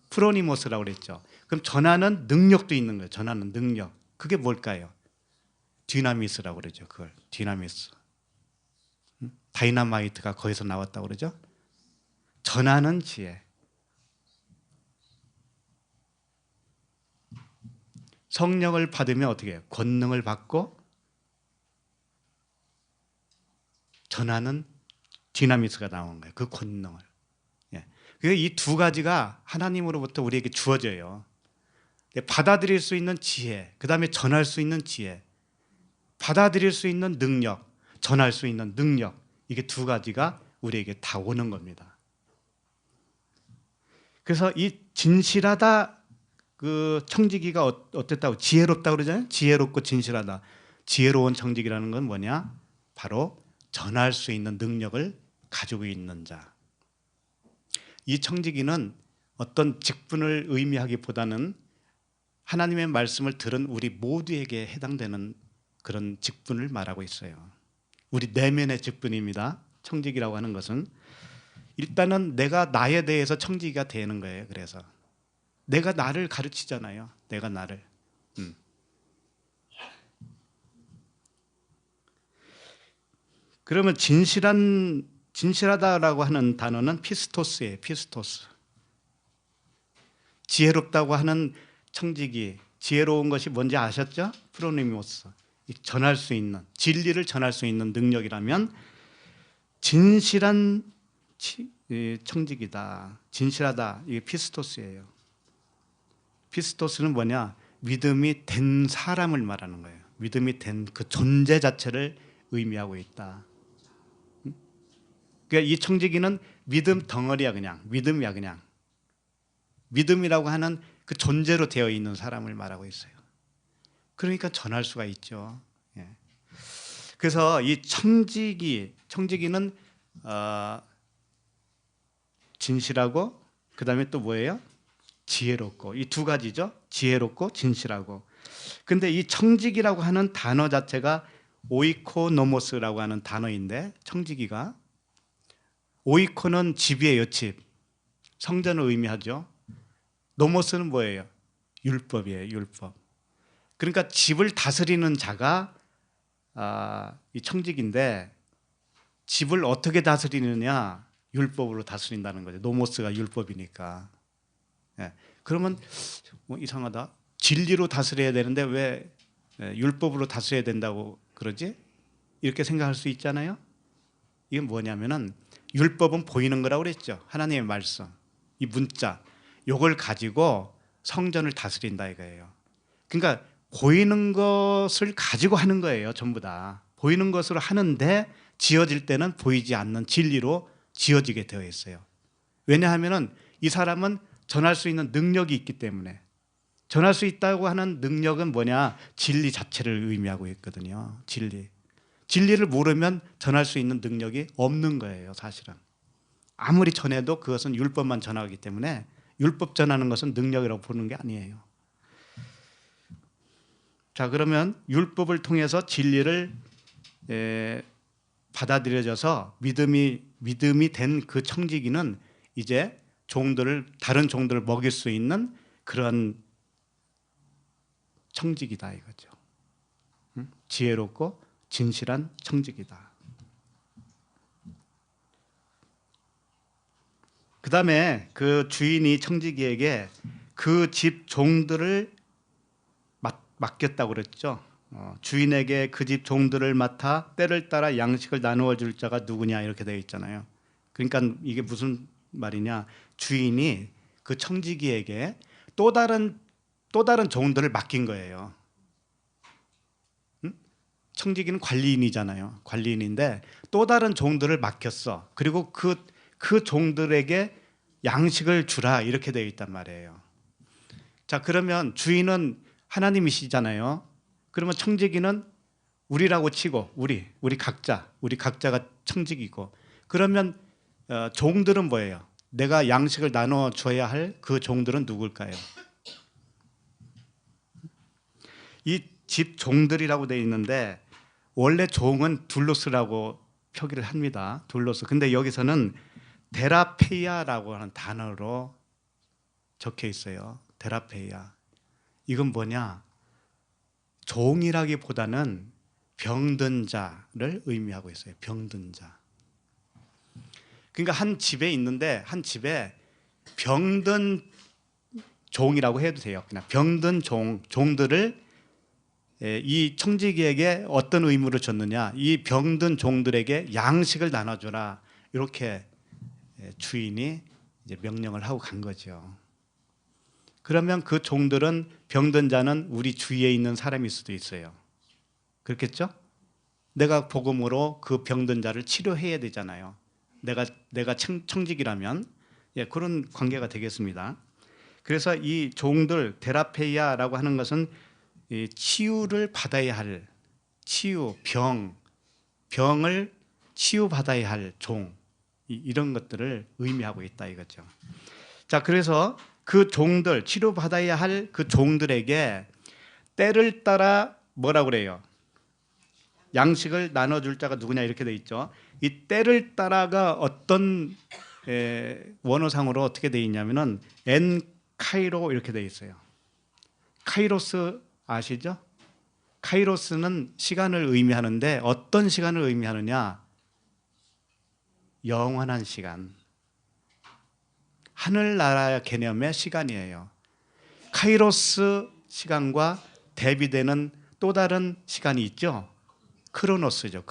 프로니모스라고 그랬죠. 그럼 전하는 능력도 있는 거예요. 전하는 능력. 그게 뭘까요? 디나미스라고 그러죠. 그걸 디나미스. 다이나마이트가 거기서 나왔다고 그러죠. 전하는 지혜. 성령을 받으면 어떻게 해요? 권능을 받고 전하는 디나미스가 나온 거예요. 그 권능을. 이 두 가지가 하나님으로부터 우리에게 주어져요. 받아들일 수 있는 지혜, 그 다음에 전할 수 있는 지혜, 받아들일 수 있는 능력, 전할 수 있는 능력, 이게 두 가지가 우리에게 다 오는 겁니다. 그래서 이 진실하다 그 청지기가 어땠다고? 지혜롭다고 그러잖아요. 지혜롭고 진실하다. 지혜로운 청지기라는 건 뭐냐? 바로 전할 수 있는 능력을 가지고 있는 자. 이 청지기는 어떤 직분을 의미하기보다는 하나님의 말씀을 들은 우리 모두에게 해당되는 그런 직분을 말하고 있어요. 우리 내면의 직분입니다. 청지기라고 하는 것은 일단은 내가 나에 대해서 청지기가 되는 거예요. 그래서 내가 나를 가르치잖아요. 내가 나를. 그러면 진실하다라고 하는 단어는 피스토스예요. 피스토스. 지혜롭다고 하는 청지기, 지혜로운 것이 뭔지 아셨죠? 프로니모스. 전할 수 있는, 진리를 전할 수 있는 능력이라면 진실한 청지기다. 진실하다. 이게 피스토스예요. 피스토스는 뭐냐? 믿음이 된 사람을 말하는 거예요. 믿음이 된 그 존재 자체를 의미하고 있다. 그러니까 이 청지기는 믿음 덩어리야. 그냥 믿음이야. 그냥 믿음이라고 하는 그 존재로 되어 있는 사람을 말하고 있어요. 그러니까 전할 수가 있죠. 그래서 이 청지기는 진실하고 그 다음에 또 뭐예요? 지혜롭고. 이 두 가지죠. 지혜롭고 진실하고. 근데 이 청지기라고 하는 단어 자체가 오이코노모스라고 하는 단어인데, 청지기가 오이코는 집이에요. 집. 성전을 의미하죠. 노모스는 뭐예요? 율법이에요. 율법. 그러니까 집을 다스리는 자가 이 청지기인데, 집을 어떻게 다스리느냐? 율법으로 다스린다는 거죠. 노모스가 율법이니까. 그러면 이상하다. 진리로 다스려야 되는데 왜 율법으로 다스려야 된다고 그러지? 이렇게 생각할 수 있잖아요. 이게 뭐냐면은 율법은 보이는 거라고 그랬죠. 하나님의 말씀, 이 문자, 이걸 가지고 성전을 다스린다 이거예요. 그러니까 보이는 것을 가지고 하는 거예요. 전부 다 보이는 것으로 하는데 지어질 때는 보이지 않는 진리로 지어지게 되어 있어요. 왜냐하면은 이 사람은 전할 수 있는 능력이 있기 때문에. 전할 수 있다고 하는 능력은 뭐냐? 진리 자체를 의미하고 있거든요. 진리를 모르면 전할 수 있는 능력이 없는 거예요. 사실은 아무리 전해도 그것은 율법만 전하기 때문에 율법 전하는 것은 능력이라고 보는 게 아니에요. 자, 그러면 율법을 통해서 진리를 받아들여져서 믿음이 된 그 청지기는 이제 다른 종들을 먹일 수 있는 그런 청지기다 이거죠. 지혜롭고 진실한 청직이다. 그 다음에 그 주인이 청지기에게 그 집 종들을 맡겼다고 그랬죠. 주인에게 그 집 종들을 맡아 때를 따라 양식을 나누어 줄 자가 누구냐 이렇게 되어 있잖아요. 그러니까 이게 무슨 말이냐, 주인이 그 청지기에게 또 다른 종들을 맡긴 거예요. 청지기는 관리인이잖아요. 관리인인데 또 다른 종들을 맡겼어. 그리고 그 종들에게 양식을 주라 이렇게 되어 있단 말이에요. 자, 그러면 주인은 하나님이시잖아요. 그러면 청지기는 우리라고 치고 우리 각자가 청지기고, 그러면 종들은 뭐예요? 내가 양식을 나눠 줘야 할 그 종들은 누굴까요? 이 집 종들이라고 되어 있는데 원래 종은 둘로스라고 표기를 합니다. 둘로스. 근데 여기서는 데라페이아라고 하는 단어로 적혀 있어요. 데라페이아. 이건 뭐냐? 종이라기보다는 병든 자를 의미하고 있어요. 병든 자. 그러니까 한 집에 있는데 한 집에 병든 종이라고 해도 돼요. 그냥 병든 종들을 이 청지기에게 어떤 의무를 줬느냐? 이 병든 종들에게 양식을 나눠주라. 이렇게 주인이 이제 명령을 하고 간 거죠. 그러면 그 종들은, 병든 자는 우리 주위에 있는 사람일 수도 있어요. 그렇겠죠? 내가 복음으로 그 병든 자를 치료해야 되잖아요. 내가 청직이라면 그런 관계가 되겠습니다. 그래서 이 종들, 데라페이아라고 하는 것은 치유를 받아야 할, 병을 치유받아야 할 종, 이런 것들을 의미하고 있다 이거죠. 자, 그래서 그 종들, 치료받아야 할 그 종들에게 때를 따라 뭐라고 그래요? 양식을 나눠줄 자가 누구냐 이렇게 돼 있죠. 이 때를 따라가 어떤 원어상으로 어떻게 돼 있냐면은 엔 카이로 이렇게 돼 있어요. 카이로스 아시죠? 카이로스는 시간을 의미하는데 어떤 시간을 의미하느냐? 영원한 시간. 하늘나라 개념의 시간이에요. 카이로스 시간과 대비되는 또 다른 시간이 있죠. 크로노스죠.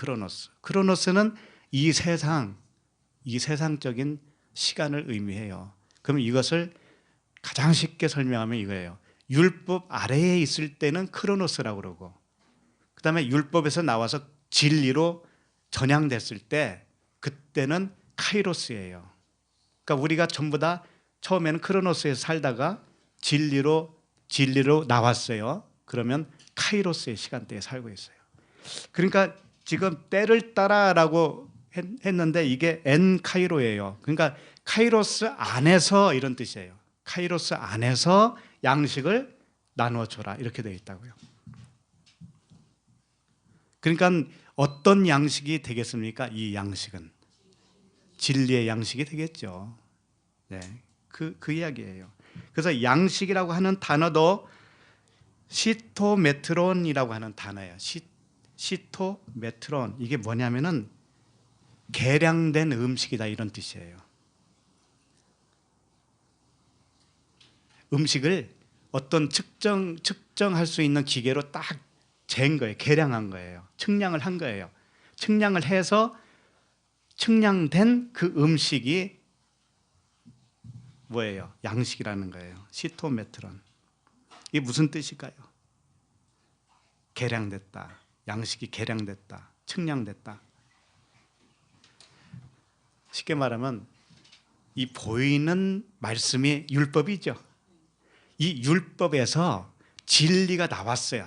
크로노스는 이 세상적인 시간을 의미해요. 그럼 이것을 가장 쉽게 설명하면 이거예요. 율법 아래에 있을 때는 크로노스라고 그러고, 그 다음에 율법에서 나와서 진리로 전향됐을 때 그때는 카이로스예요. 그러니까 우리가 전부 다 처음에는 크로노스에서 살다가 진리로 나왔어요. 그러면 카이로스의 시간대에 살고 있어요. 그러니까 지금 때를 따라라고 했는데 이게 엔 카이로예요. 그러니까 카이로스 안에서 이런 뜻이에요. 카이로스 안에서 양식을 나누어 줘라 이렇게 되어 있다고요. 그러니까 어떤 양식이 되겠습니까? 이 양식은 진리의 양식이 되겠죠. 네, 그 이야기예요. 그래서 양식이라고 하는 단어도 시토메트론이라고 하는 단어예요. 시토메트론, 이게 뭐냐면은 계량된 음식이다 이런 뜻이에요. 음식을 어떤 측정할 수 있는 기계로 딱 잰 거예요. 계량한 거예요. 측량을 한 거예요. 측량을 해서 측량된 그 음식이 뭐예요? 양식이라는 거예요. 시토메트론. 이게 무슨 뜻일까요? 계량됐다. 양식이 계량됐다. 측량됐다. 쉽게 말하면 이 보이는 말씀이 율법이죠. 이 율법에서 진리가 나왔어요.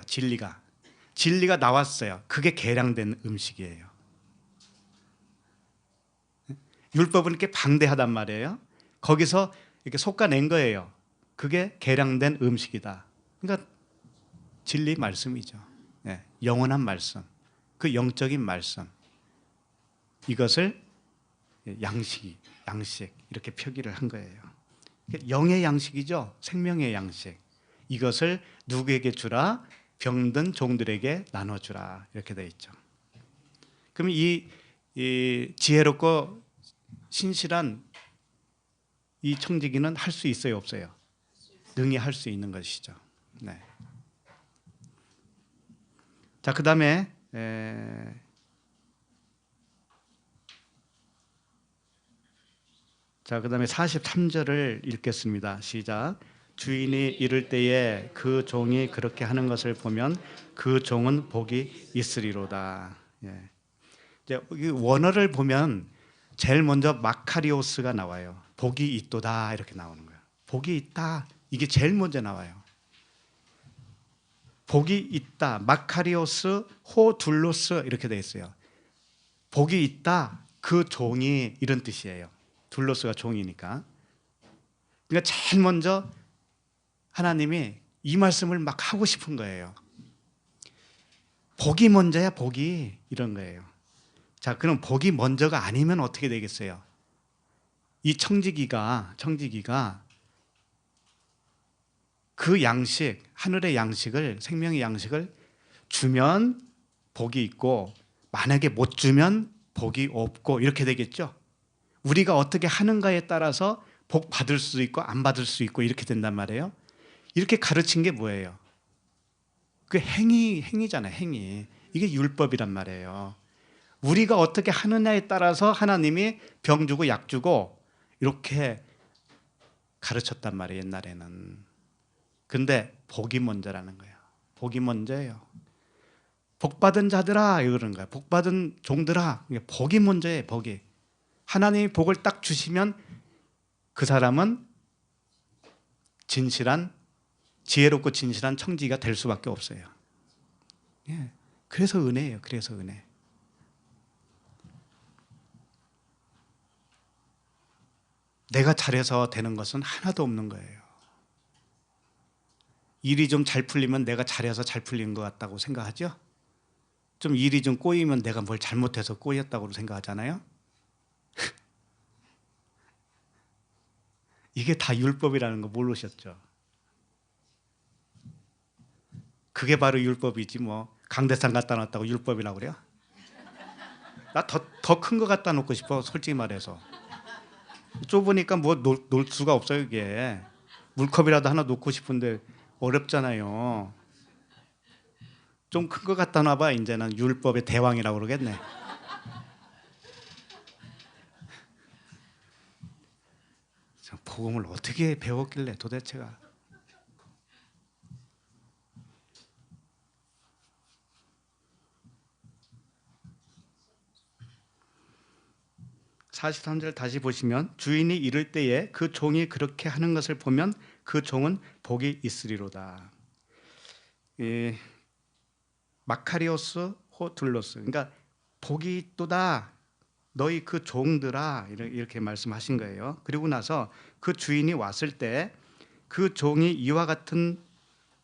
진리가 나왔어요. 그게 계량된 음식이에요. 율법은 이렇게 방대하단 말이에요. 거기서 이렇게 솎아낸 거예요. 그게 계량된 음식이다. 그러니까 진리 말씀이죠. 네, 영원한 말씀, 그 영적인 말씀, 이것을 양식 이렇게 표기를 한 거예요. 영의 양식이죠. 생명의 양식. 이것을 누구에게 주라? 병든 종들에게 나눠주라 이렇게 되어 있죠. 그럼 이 지혜롭고 신실한 이 청지기는 할 수 있어요, 없어요? 능히 할 수 있는 것이죠. 네. 자, 그다음에 43절을 읽겠습니다. 시작. 주인이 이를 때에 그 종이 그렇게 하는 것을 보면 그 종은 복이 있으리로다. 예. 이제 이 원어를 보면 제일 먼저 마카리오스가 나와요. 복이 있도다 이렇게 나오는 거예요. 복이 있다 이게 제일 먼저 나와요. 복이 있다 마카리오스 호둘로스 이렇게 돼 있어요. 복이 있다 그 종이 이런 뜻이에요. 둘로스가 종이니까. 그러니까 제일 먼저 하나님이 이 말씀을 막 하고 싶은 거예요. 복이 먼저야 복이 이런 거예요. 자, 그럼 복이 먼저가 아니면 어떻게 되겠어요? 이 청지기가 그 양식, 하늘의 양식을, 생명의 양식을 주면 복이 있고 만약에 못 주면 복이 없고 이렇게 되겠죠. 우리가 어떻게 하는가에 따라서 복 받을 수 있고 안 받을 수 있고 이렇게 된단 말이에요. 이렇게 가르친 게 뭐예요? 그 행위잖아요. 행위. 이게 율법이란 말이에요. 우리가 어떻게 하느냐에 따라서 하나님이 병 주고 약 주고 이렇게 가르쳤단 말이에요. 옛날에는. 근데 복이 먼저라는 거예요. 복이 먼저예요. 복 받은 자들아 이러는 거예요. 복 받은 종들아. 복이 먼저예요. 복이. 하나님이 복을 딱 주시면 그 사람은 진실한 지혜롭고 진실한 청지기가 될 수밖에 없어요. 예. 그래서 은혜예요. 그래서 은혜. 내가 잘해서 되는 것은 하나도 없는 거예요. 일이 좀 잘 풀리면 내가 잘해서 잘 풀린 것 같다고 생각하죠? 좀 일이 좀 꼬이면 내가 뭘 잘못해서 꼬였다고 생각하잖아요? 이게 다 율법이라는 거 모르셨죠? 그게 바로 율법이지 뭐 강대상 갖다 놨다고 율법이라고 그래요? 나 더 큰 거 갖다 놓고 싶어 솔직히 말해서. 좁으니까 뭐 놓을 수가 없어요 이게. 물컵이라도 하나 놓고 싶은데 어렵잖아요. 좀 큰 거 갖다 놔봐 이제는 율법의 대왕이라고 그러겠네. 복음을 어떻게 배웠길래 도대체가. (43절) 다시 보시면 주인이 이를 때에 그 종이 그렇게 하는 것을 보면 그 종은 복이 있으리로다. 마카리오스 호둘로스, 그러니까 복이 있도다 너희 그 종들아 이렇게 말씀하신 거예요. 그리고 나서 그 주인이 왔을 때 그 종이 이와 같은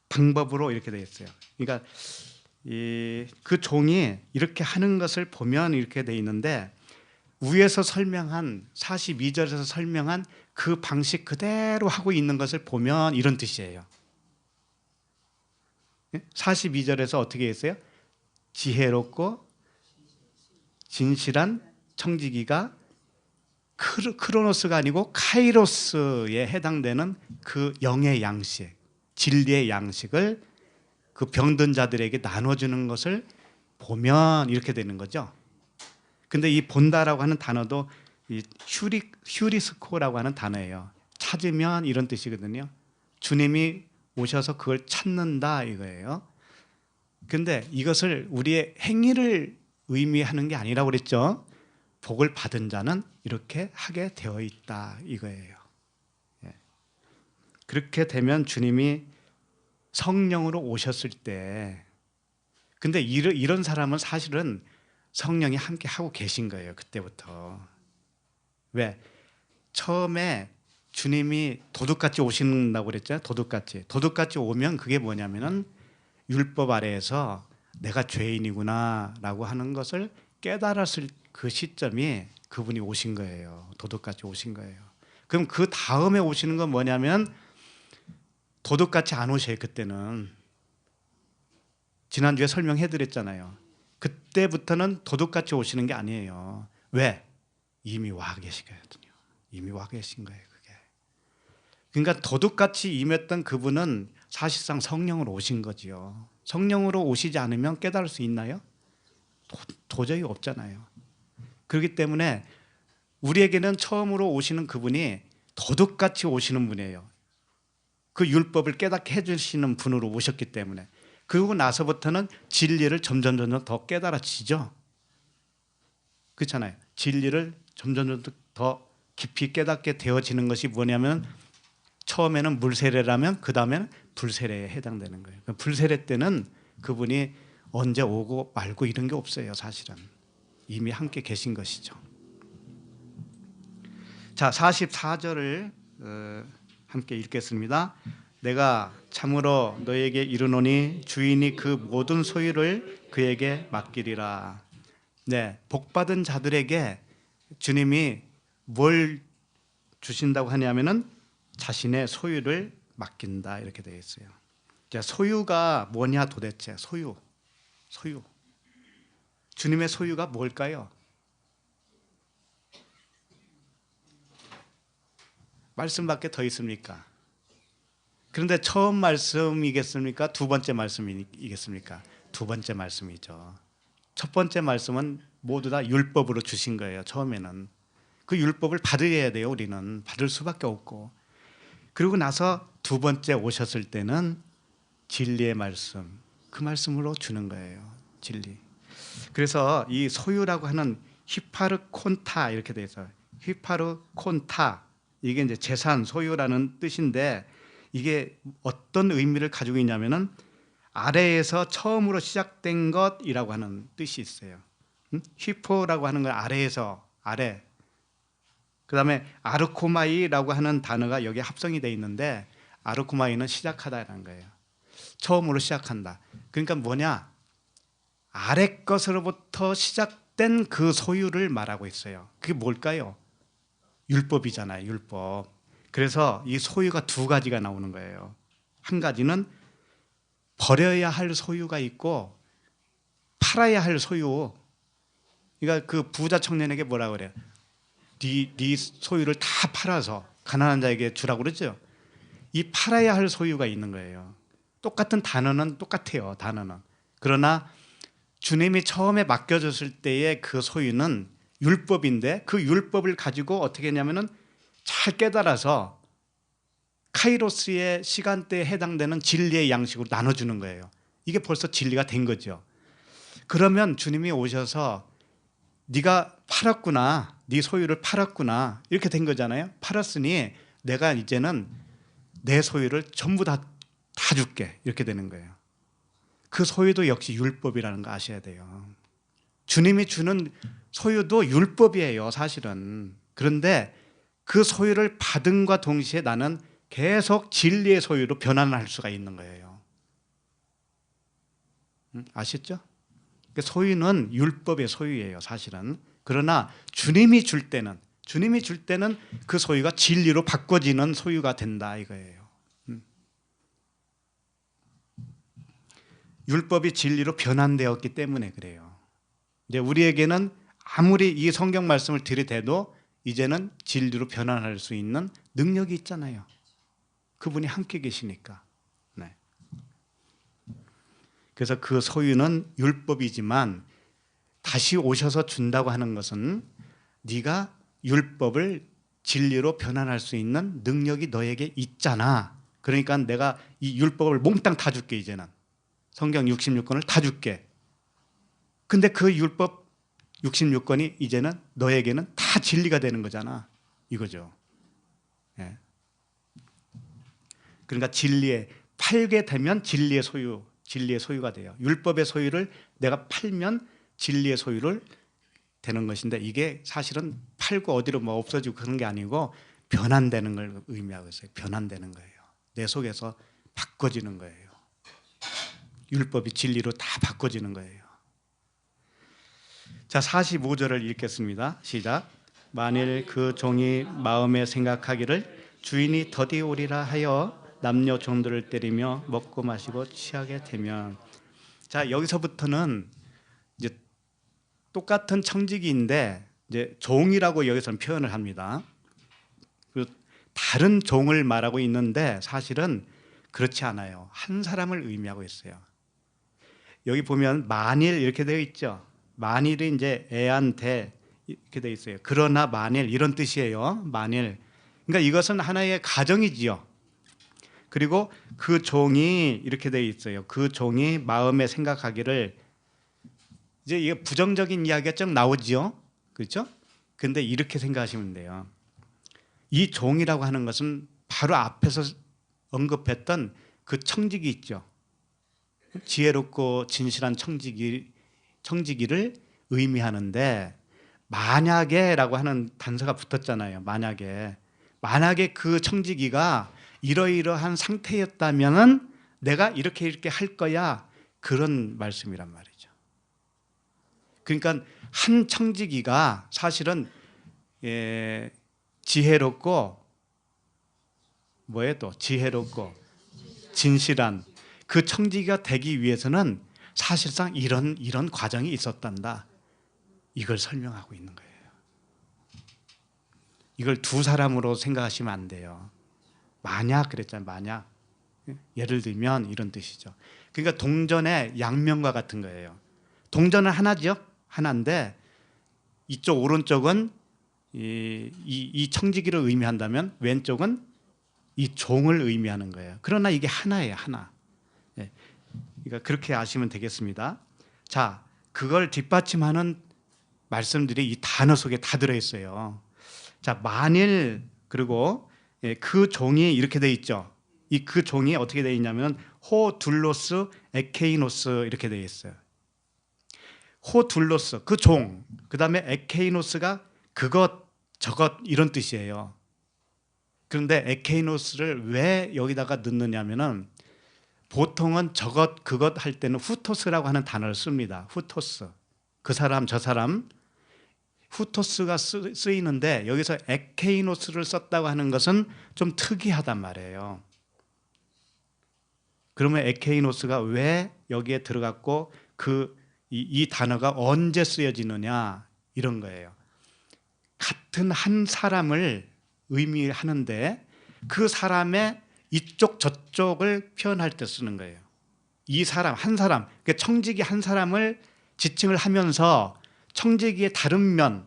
방법으로 이렇게 되어 있어요. 그러니까 그 종이 이렇게 하는 것을 보면 이렇게 되어 있는데 위에서 설명한 42절에서 설명한 그 방식 그대로 하고 있는 것을 보면 이런 뜻이에요. 42절에서 어떻게 했어요? 지혜롭고 진실한 청지기가 크로노스가 아니고 카이로스에 해당되는 그 영의 양식, 진리의 양식을 그 병든 자들에게 나눠주는 것을 보면 이렇게 되는 거죠. 근데 이 본다라고 하는 단어도 이 휴리스코라고 하는 단어예요. 찾으면 이런 뜻이거든요. 주님이 오셔서 그걸 찾는다 이거예요. 근데 이것을 우리의 행위를 의미하는 게 아니라고 그랬죠. 복을 받은 자는 이렇게 하게 되어 있다 이거예요. 그렇게 되면 주님이 성령으로 오셨을 때, 근데 이런 사람은 사실은 성령이 함께 하고 계신 거예요. 그때부터. 왜? 처음에 주님이 도둑같이 오신다고 그랬죠. 도둑같이 오면 그게 뭐냐면은 율법 아래에서 내가 죄인이구나 라고 하는 것을 깨달았을 그 시점이 그분이 오신 거예요. 도둑같이 오신 거예요. 그럼 그 다음에 오시는 건 뭐냐면 도둑같이 안 오셔요. 그때는 지난주에 설명해 드렸잖아요. 때부터는 도둑같이 오시는 게 아니에요. 왜? 이미 와 계시거든요. 이미 와 계신 거예요, 그게. 그러니까 도둑같이 임했던 그분은 사실상 성령으로 오신 거지요. 성령으로 오시지 않으면 깨달을 수 있나요? 도저히 없잖아요. 그렇기 때문에 우리에게는 처음으로 오시는 그분이 도둑같이 오시는 분이에요. 그 율법을 깨닫게 해주시는 분으로 오셨기 때문에. 그러고 나서부터는 진리를 점점 더 깨달아지죠. 그렇잖아요. 진리를 점점 더 깊이 깨닫게 되어지는 것이 뭐냐면 처음에는 물세례라면 그 다음에는 불세례에 해당되는 거예요. 불세례 때는 그분이 언제 오고 말고 이런 게 없어요. 사실은 이미 함께 계신 것이죠. 자, 44절을 함께 읽겠습니다. 내가 참으로 너에게 이르노니 주인이 그 모든 소유를 그에게 맡기리라. 네, 복받은 자들에게 주님이 뭘 주신다고 하냐면은 자신의 소유를 맡긴다 이렇게 되어 있어요. 자, 소유가 뭐냐 도대체? 소유. 주님의 소유가 뭘까요? 말씀밖에 더 있습니까? 그런데 처음 말씀이겠습니까? 두 번째 말씀이겠습니까? 두 번째 말씀이죠. 첫 번째 말씀은 모두 다 율법으로 주신 거예요. 처음에는 그 율법을 받아야 돼요. 우리는 받을 수밖에 없고. 그리고 나서 두 번째 오셨을 때는 진리의 말씀, 그 말씀으로 주는 거예요. 진리. 그래서 이 소유라고 하는 히파르콘타 이렇게 돼 있어요. 히파르콘타, 이게 이제 재산, 소유라는 뜻인데 이게 어떤 의미를 가지고 있냐면은 아래에서 처음으로 시작된 것이라고 하는 뜻이 있어요. 히포라고 하는 건 아래에서, 아래. 그 다음에 아르코마이라고 하는 단어가 여기에 합성이 되어 있는데 아르코마이는 시작하다라는 거예요. 처음으로 시작한다. 그러니까 뭐냐? 아래 것으로부터 시작된 그 소유를 말하고 있어요. 그게 뭘까요? 율법이잖아요. 율법. 그래서 이 소유가 두 가지가 나오는 거예요. 한 가지는 버려야 할 소유가 있고 팔아야 할 소유. 그러니까 그 부자 청년에게 뭐라 그래요? 네 소유를 다 팔아서 가난한 자에게 주라고 그러죠. 이 팔아야 할 소유가 있는 거예요. 똑같은 단어는 똑같아요. 단어는. 그러나 주님이 처음에 맡겨줬을 때의 그 소유는 율법인데 그 율법을 가지고 어떻게 했냐면은 잘 깨달아서 카이로스의 시간대에 해당되는 진리의 양식으로 나눠주는 거예요. 이게 벌써 진리가 된 거죠. 그러면 주님이 오셔서 네가 팔았구나, 네 소유를 팔았구나 이렇게 된 거잖아요. 팔았으니 내가 이제는 내 소유를 전부 다 줄게 이렇게 되는 거예요. 그 소유도 역시 율법이라는 거 아셔야 돼요. 주님이 주는 소유도 율법이에요, 사실은. 그런데 그 소유를 받음과 동시에 나는 계속 진리의 소유로 변환할 수가 있는 거예요. 아셨죠? 소유는 율법의 소유예요, 사실은. 그러나 주님이 줄 때는 그 소유가 진리로 바꿔지는 소유가 된다 이거예요. 율법이 진리로 변환되었기 때문에 그래요. 이제 우리에게는 아무리 이 성경 말씀을 들이대도 이제는 진리로 변환할 수 있는 능력이 있잖아요. 그분이 함께 계시니까. 네. 그래서 그 소유는 율법이지만 다시 오셔서 준다고 하는 것은 네가 율법을 진리로 변환할 수 있는 능력이 너에게 있잖아. 그러니까 내가 이 율법을 몽땅 다 줄게 이제는. 성경 66권을 다 줄게. 근데 그 율법 66권이 이제는 너에게는 다 진리가 되는 거잖아. 이거죠. 예. 그러니까 팔게 되면 진리의 소유가 돼요. 율법의 소유를 내가 팔면 진리의 소유를 되는 것인데 이게 사실은 팔고 어디로 뭐 없어지고 그런 게 아니고 변환되는 걸 의미하고 있어요. 변환되는 거예요. 내 속에서 바꿔지는 거예요. 율법이 진리로 다 바꿔지는 거예요. 자, 45절을 읽겠습니다. 시작. 만일 그 종이 마음에 생각하기를 주인이 더디 오리라 하여 남녀 종들을 때리며 먹고 마시고 취하게 되면, 자, 여기서부터는 이제 똑같은 청지기인데 이제 종이라고 여기서는 표현을 합니다. 다른 종을 말하고 있는데 사실은 그렇지 않아요. 한 사람을 의미하고 있어요. 여기 보면 만일 이렇게 되어 있죠. 만일이 이제 애한테 이렇게 되어 있어요. 그러나 만일 이런 뜻이에요. 만일. 그러니까 이것은 하나의 가정이지요. 그리고 그 종이 이렇게 되어 있어요. 그 종이 마음에 생각하기를, 이제 이게 부정적인 이야기가 좀 나오지요. 그렇죠? 근데 이렇게 생각하시면 돼요. 이 종이라고 하는 것은 바로 앞에서 언급했던 그 청지기 있죠. 지혜롭고 진실한 청지기를 의미하는데, 만약에라고 하는 단서가 붙었잖아요. 만약에 그 청지기가 이러이러한 상태였다면은 내가 이렇게 할 거야, 그런 말씀이란 말이죠. 그러니까 한 청지기가 사실은 지혜롭고 지혜롭고 진실한 그 청지기가 되기 위해서는 사실상 이런 과정이 있었단다, 이걸 설명하고 있는 거예요. 이걸 두 사람으로 생각하시면 안 돼요. 만약 그랬잖아요. 만약. 예를 들면 이런 뜻이죠. 그러니까 동전의 양면과 같은 거예요. 동전은 하나죠. 하나인데 이쪽 오른쪽은 이 청지기를 의미한다면 왼쪽은 이 종을 의미하는 거예요. 그러나 이게 하나예요. 하나. 그러니까 그렇게 아시면 되겠습니다. 자, 그걸 뒷받침하는 말씀들이 이 단어 속에 다 들어있어요. 자, 만일, 그리고 그 종이 이렇게 돼 있죠. 그 종이 어떻게 돼 있냐면 호둘로스 에케이노스 이렇게 돼 있어요. 호둘로스 그 종, 그 다음에 에케이노스가 그것 저것 이런 뜻이에요. 그런데 에케이노스를 왜 여기다가 넣느냐면은 보통은 저것 그것 할 때는 후토스라고 하는 단어를 씁니다. 후토스, 그 사람 저 사람, 후토스가 쓰이는데 여기서 에케이노스를 썼다고 하는 것은 좀 특이하단 말이에요. 그러면 에케이노스가 왜 여기에 들어갔고 이 단어가 언제 쓰여지느냐, 이런 거예요. 같은 한 사람을 의미하는데 그 사람의 이쪽 저쪽을 표현할 때 쓰는 거예요. 이 사람, 한 사람, 그러니까 청지기 한 사람을 지칭을 하면서 청지기의 다른 면,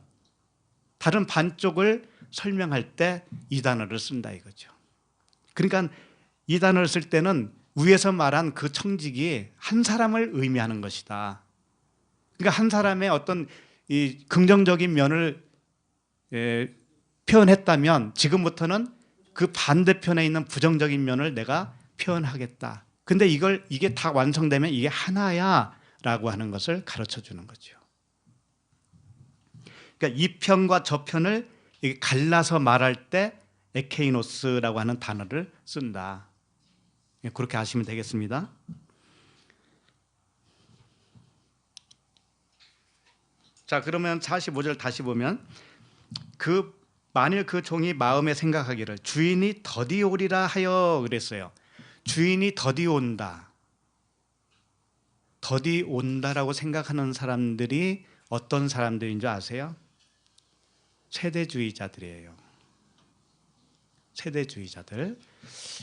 다른 반쪽을 설명할 때 이 단어를 쓴다 이거죠. 그러니까 이 단어를 쓸 때는 위에서 말한 그 청지기 한 사람을 의미하는 것이다. 그러니까 한 사람의 어떤 이 긍정적인 면을 표현했다면 지금부터는 그 반대편에 있는 부정적인 면을 내가 표현하겠다. 근데 이게 다 완성되면 이게 하나야라고 하는 것을 가르쳐 주는 거죠. 그러니까 이 편과 저 편을 갈라서 말할 때 에케이노스라고 하는 단어를 쓴다. 그렇게 아시면 되겠습니다. 자, 그러면 45절 다시 보면 만일 그 종이 마음에 생각하기를 주인이 더디 오리라 하여 그랬어요. 주인이 더디 온다. 더디 온다라고 생각하는 사람들이 어떤 사람들인 줄 아세요? 세대주의자들이에요.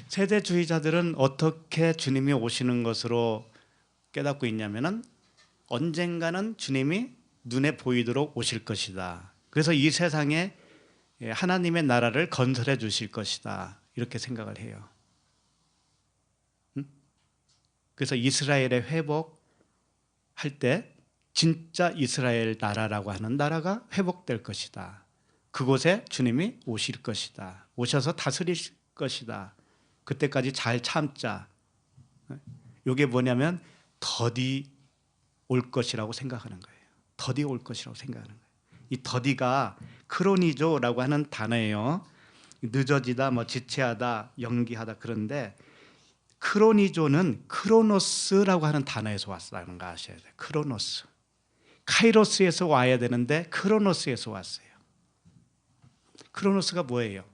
세대주의자들은 어떻게 주님이 오시는 것으로 깨닫고 있냐면은 언젠가는 주님이 눈에 보이도록 오실 것이다. 그래서 이 세상에 하나님의 나라를 건설해 주실 것이다, 이렇게 생각을 해요. 그래서 이스라엘의 회복할 때 진짜 이스라엘 나라라고 하는 나라가 회복될 것이다. 그곳에 주님이 오실 것이다. 오셔서 다스릴 것이다. 그때까지 잘 참자. 이게 뭐냐면 더디 올 것이라고 생각하는 거예요. 더디 올 것이라고 생각하는 거예요. 이 더디가 크로니조라고 하는 단어예요. 늦어지다, 지체하다, 연기하다. 그런데 크로니조는 크로노스라고 하는 단어에서 왔다는 거 아셔야 돼요. 크로노스. 카이로스에서 와야 되는데 크로노스에서 왔어요. 크로노스가 뭐예요?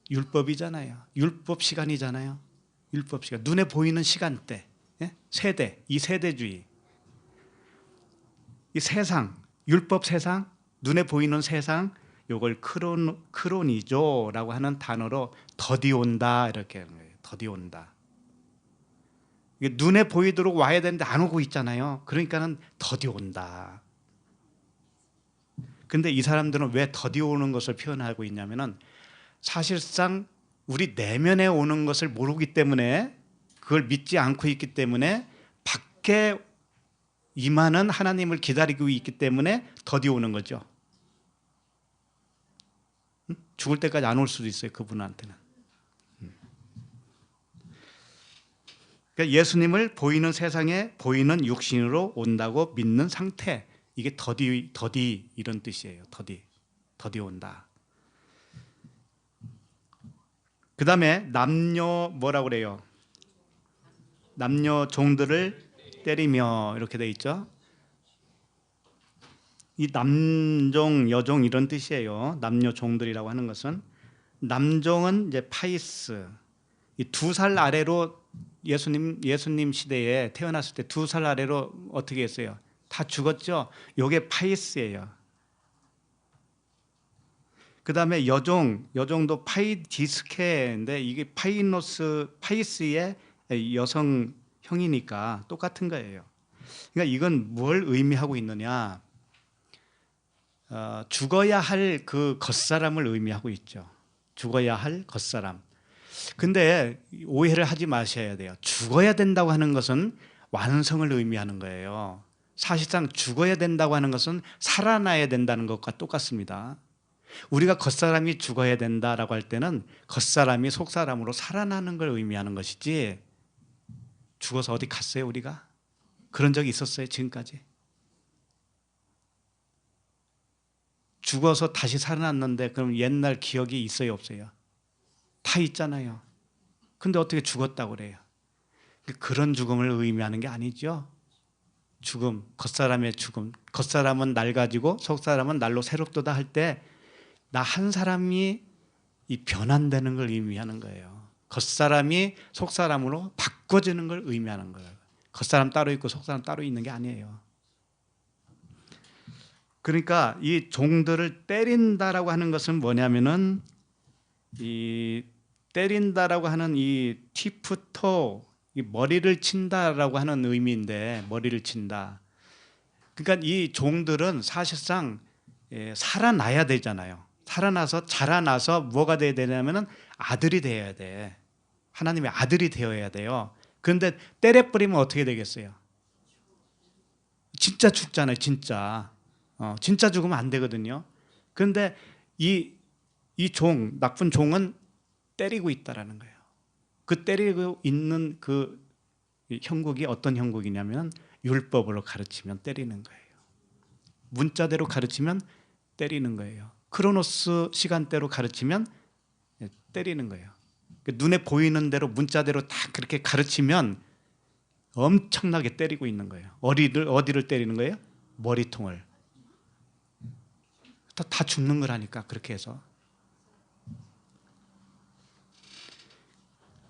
율법이잖아요. 율법 시간이잖아요. 율법 시간. 눈에 보이는 시간대. 세대. 이 세대주의. 이 세상. 율법 세상, 눈에 보이는 세상, 요걸 크로니조라고 하는 단어로 더디온다 이렇게 하는 거예요. 더디온다. 이게 눈에 보이도록 와야 되는데 안 오고 있잖아요. 그러니까는 더디온다. 근데 이 사람들은 왜 더디오는 것을 표현하고 있냐면은 사실상 우리 내면에 오는 것을 모르기 때문에, 그걸 믿지 않고 있기 때문에, 밖에 임하는 하나님을 기다리고 있기 때문에 더디오는 거죠. 죽을 때까지 안 올 수도 있어요, 그분한테는. 그러니까 예수님을 보이는 세상에 보이는 육신으로 온다고 믿는 상태, 이게 더디 이런 뜻이에요. 더디 온다. 그 다음에 남녀 뭐라고 그래요? 남녀 종들을 때리며 이렇게 돼 있죠. 이 남종, 여종 이런 뜻이에요. 남녀 종들이라고 하는 것은, 남종은 이제 파이스, 이 2살 아래로 예수님 시대에 태어났을 때 2살 아래로 어떻게 했어요? 다 죽었죠. 요게 파이스예요. 그 다음에 여종도 파이디스케인데 이게 파이스의 여성형이니까 똑같은 거예요. 그러니까 이건 뭘 의미하고 있느냐? 죽어야 할 그 겉사람을 의미하고 있죠. 죽어야 할 겉사람. 근데 오해를 하지 마셔야 돼요. 죽어야 된다고 하는 것은 완성을 의미하는 거예요. 사실상 죽어야 된다고 하는 것은 살아나야 된다는 것과 똑같습니다. 우리가 겉사람이 죽어야 된다라고 할 때는 겉사람이 속사람으로 살아나는 걸 의미하는 것이지, 죽어서 어디 갔어요 우리가? 그런 적이 있었어요 지금까지? 죽어서 다시 살아났는데 그럼 옛날 기억이 있어요 없어요? 다 있잖아요. 근데 어떻게 죽었다고 그래요? 그런 죽음을 의미하는 게 아니죠. 죽음, 겉사람의 죽음. 겉사람은 낡아지고 속사람은 날로 새롭도다 할 때 나 한 사람이 이 변환되는 걸 의미하는 거예요. 겉사람이 속사람으로 바꿔지는 걸 의미하는 거예요. 겉사람 따로 있고 속사람 따로 있는 게 아니에요. 그러니까 이 종들을 때린다라고 하는 것은 뭐냐면은, 이 때린다라고 하는 이 티프토, 이 머리를 친다라고 하는 의미인데, 머리를 친다. 그러니까 이 종들은 사실상 살아나야 되잖아요. 살아나서 자라나서 뭐가 돼야 되냐면은 아들이 되어야 돼. 하나님의 아들이 되어야 돼요. 그런데 때려 뿌리면 어떻게 되겠어요? 진짜 죽잖아요. 진짜. 진짜 죽으면 안 되거든요. 그런데 이 나쁜 종은 때리고 있다라는 거예요. 그 때리고 있는 그 형국이 어떤 형국이냐면, 율법으로 가르치면 때리는 거예요. 문자대로 가르치면 때리는 거예요. 크로노스 시간대로 가르치면 때리는 거예요. 눈에 보이는 대로 문자대로 딱 그렇게 가르치면 엄청나게 때리고 있는 거예요. 어디를 때리는 거예요? 머리통을. 다 죽는 거라니까, 그렇게 해서.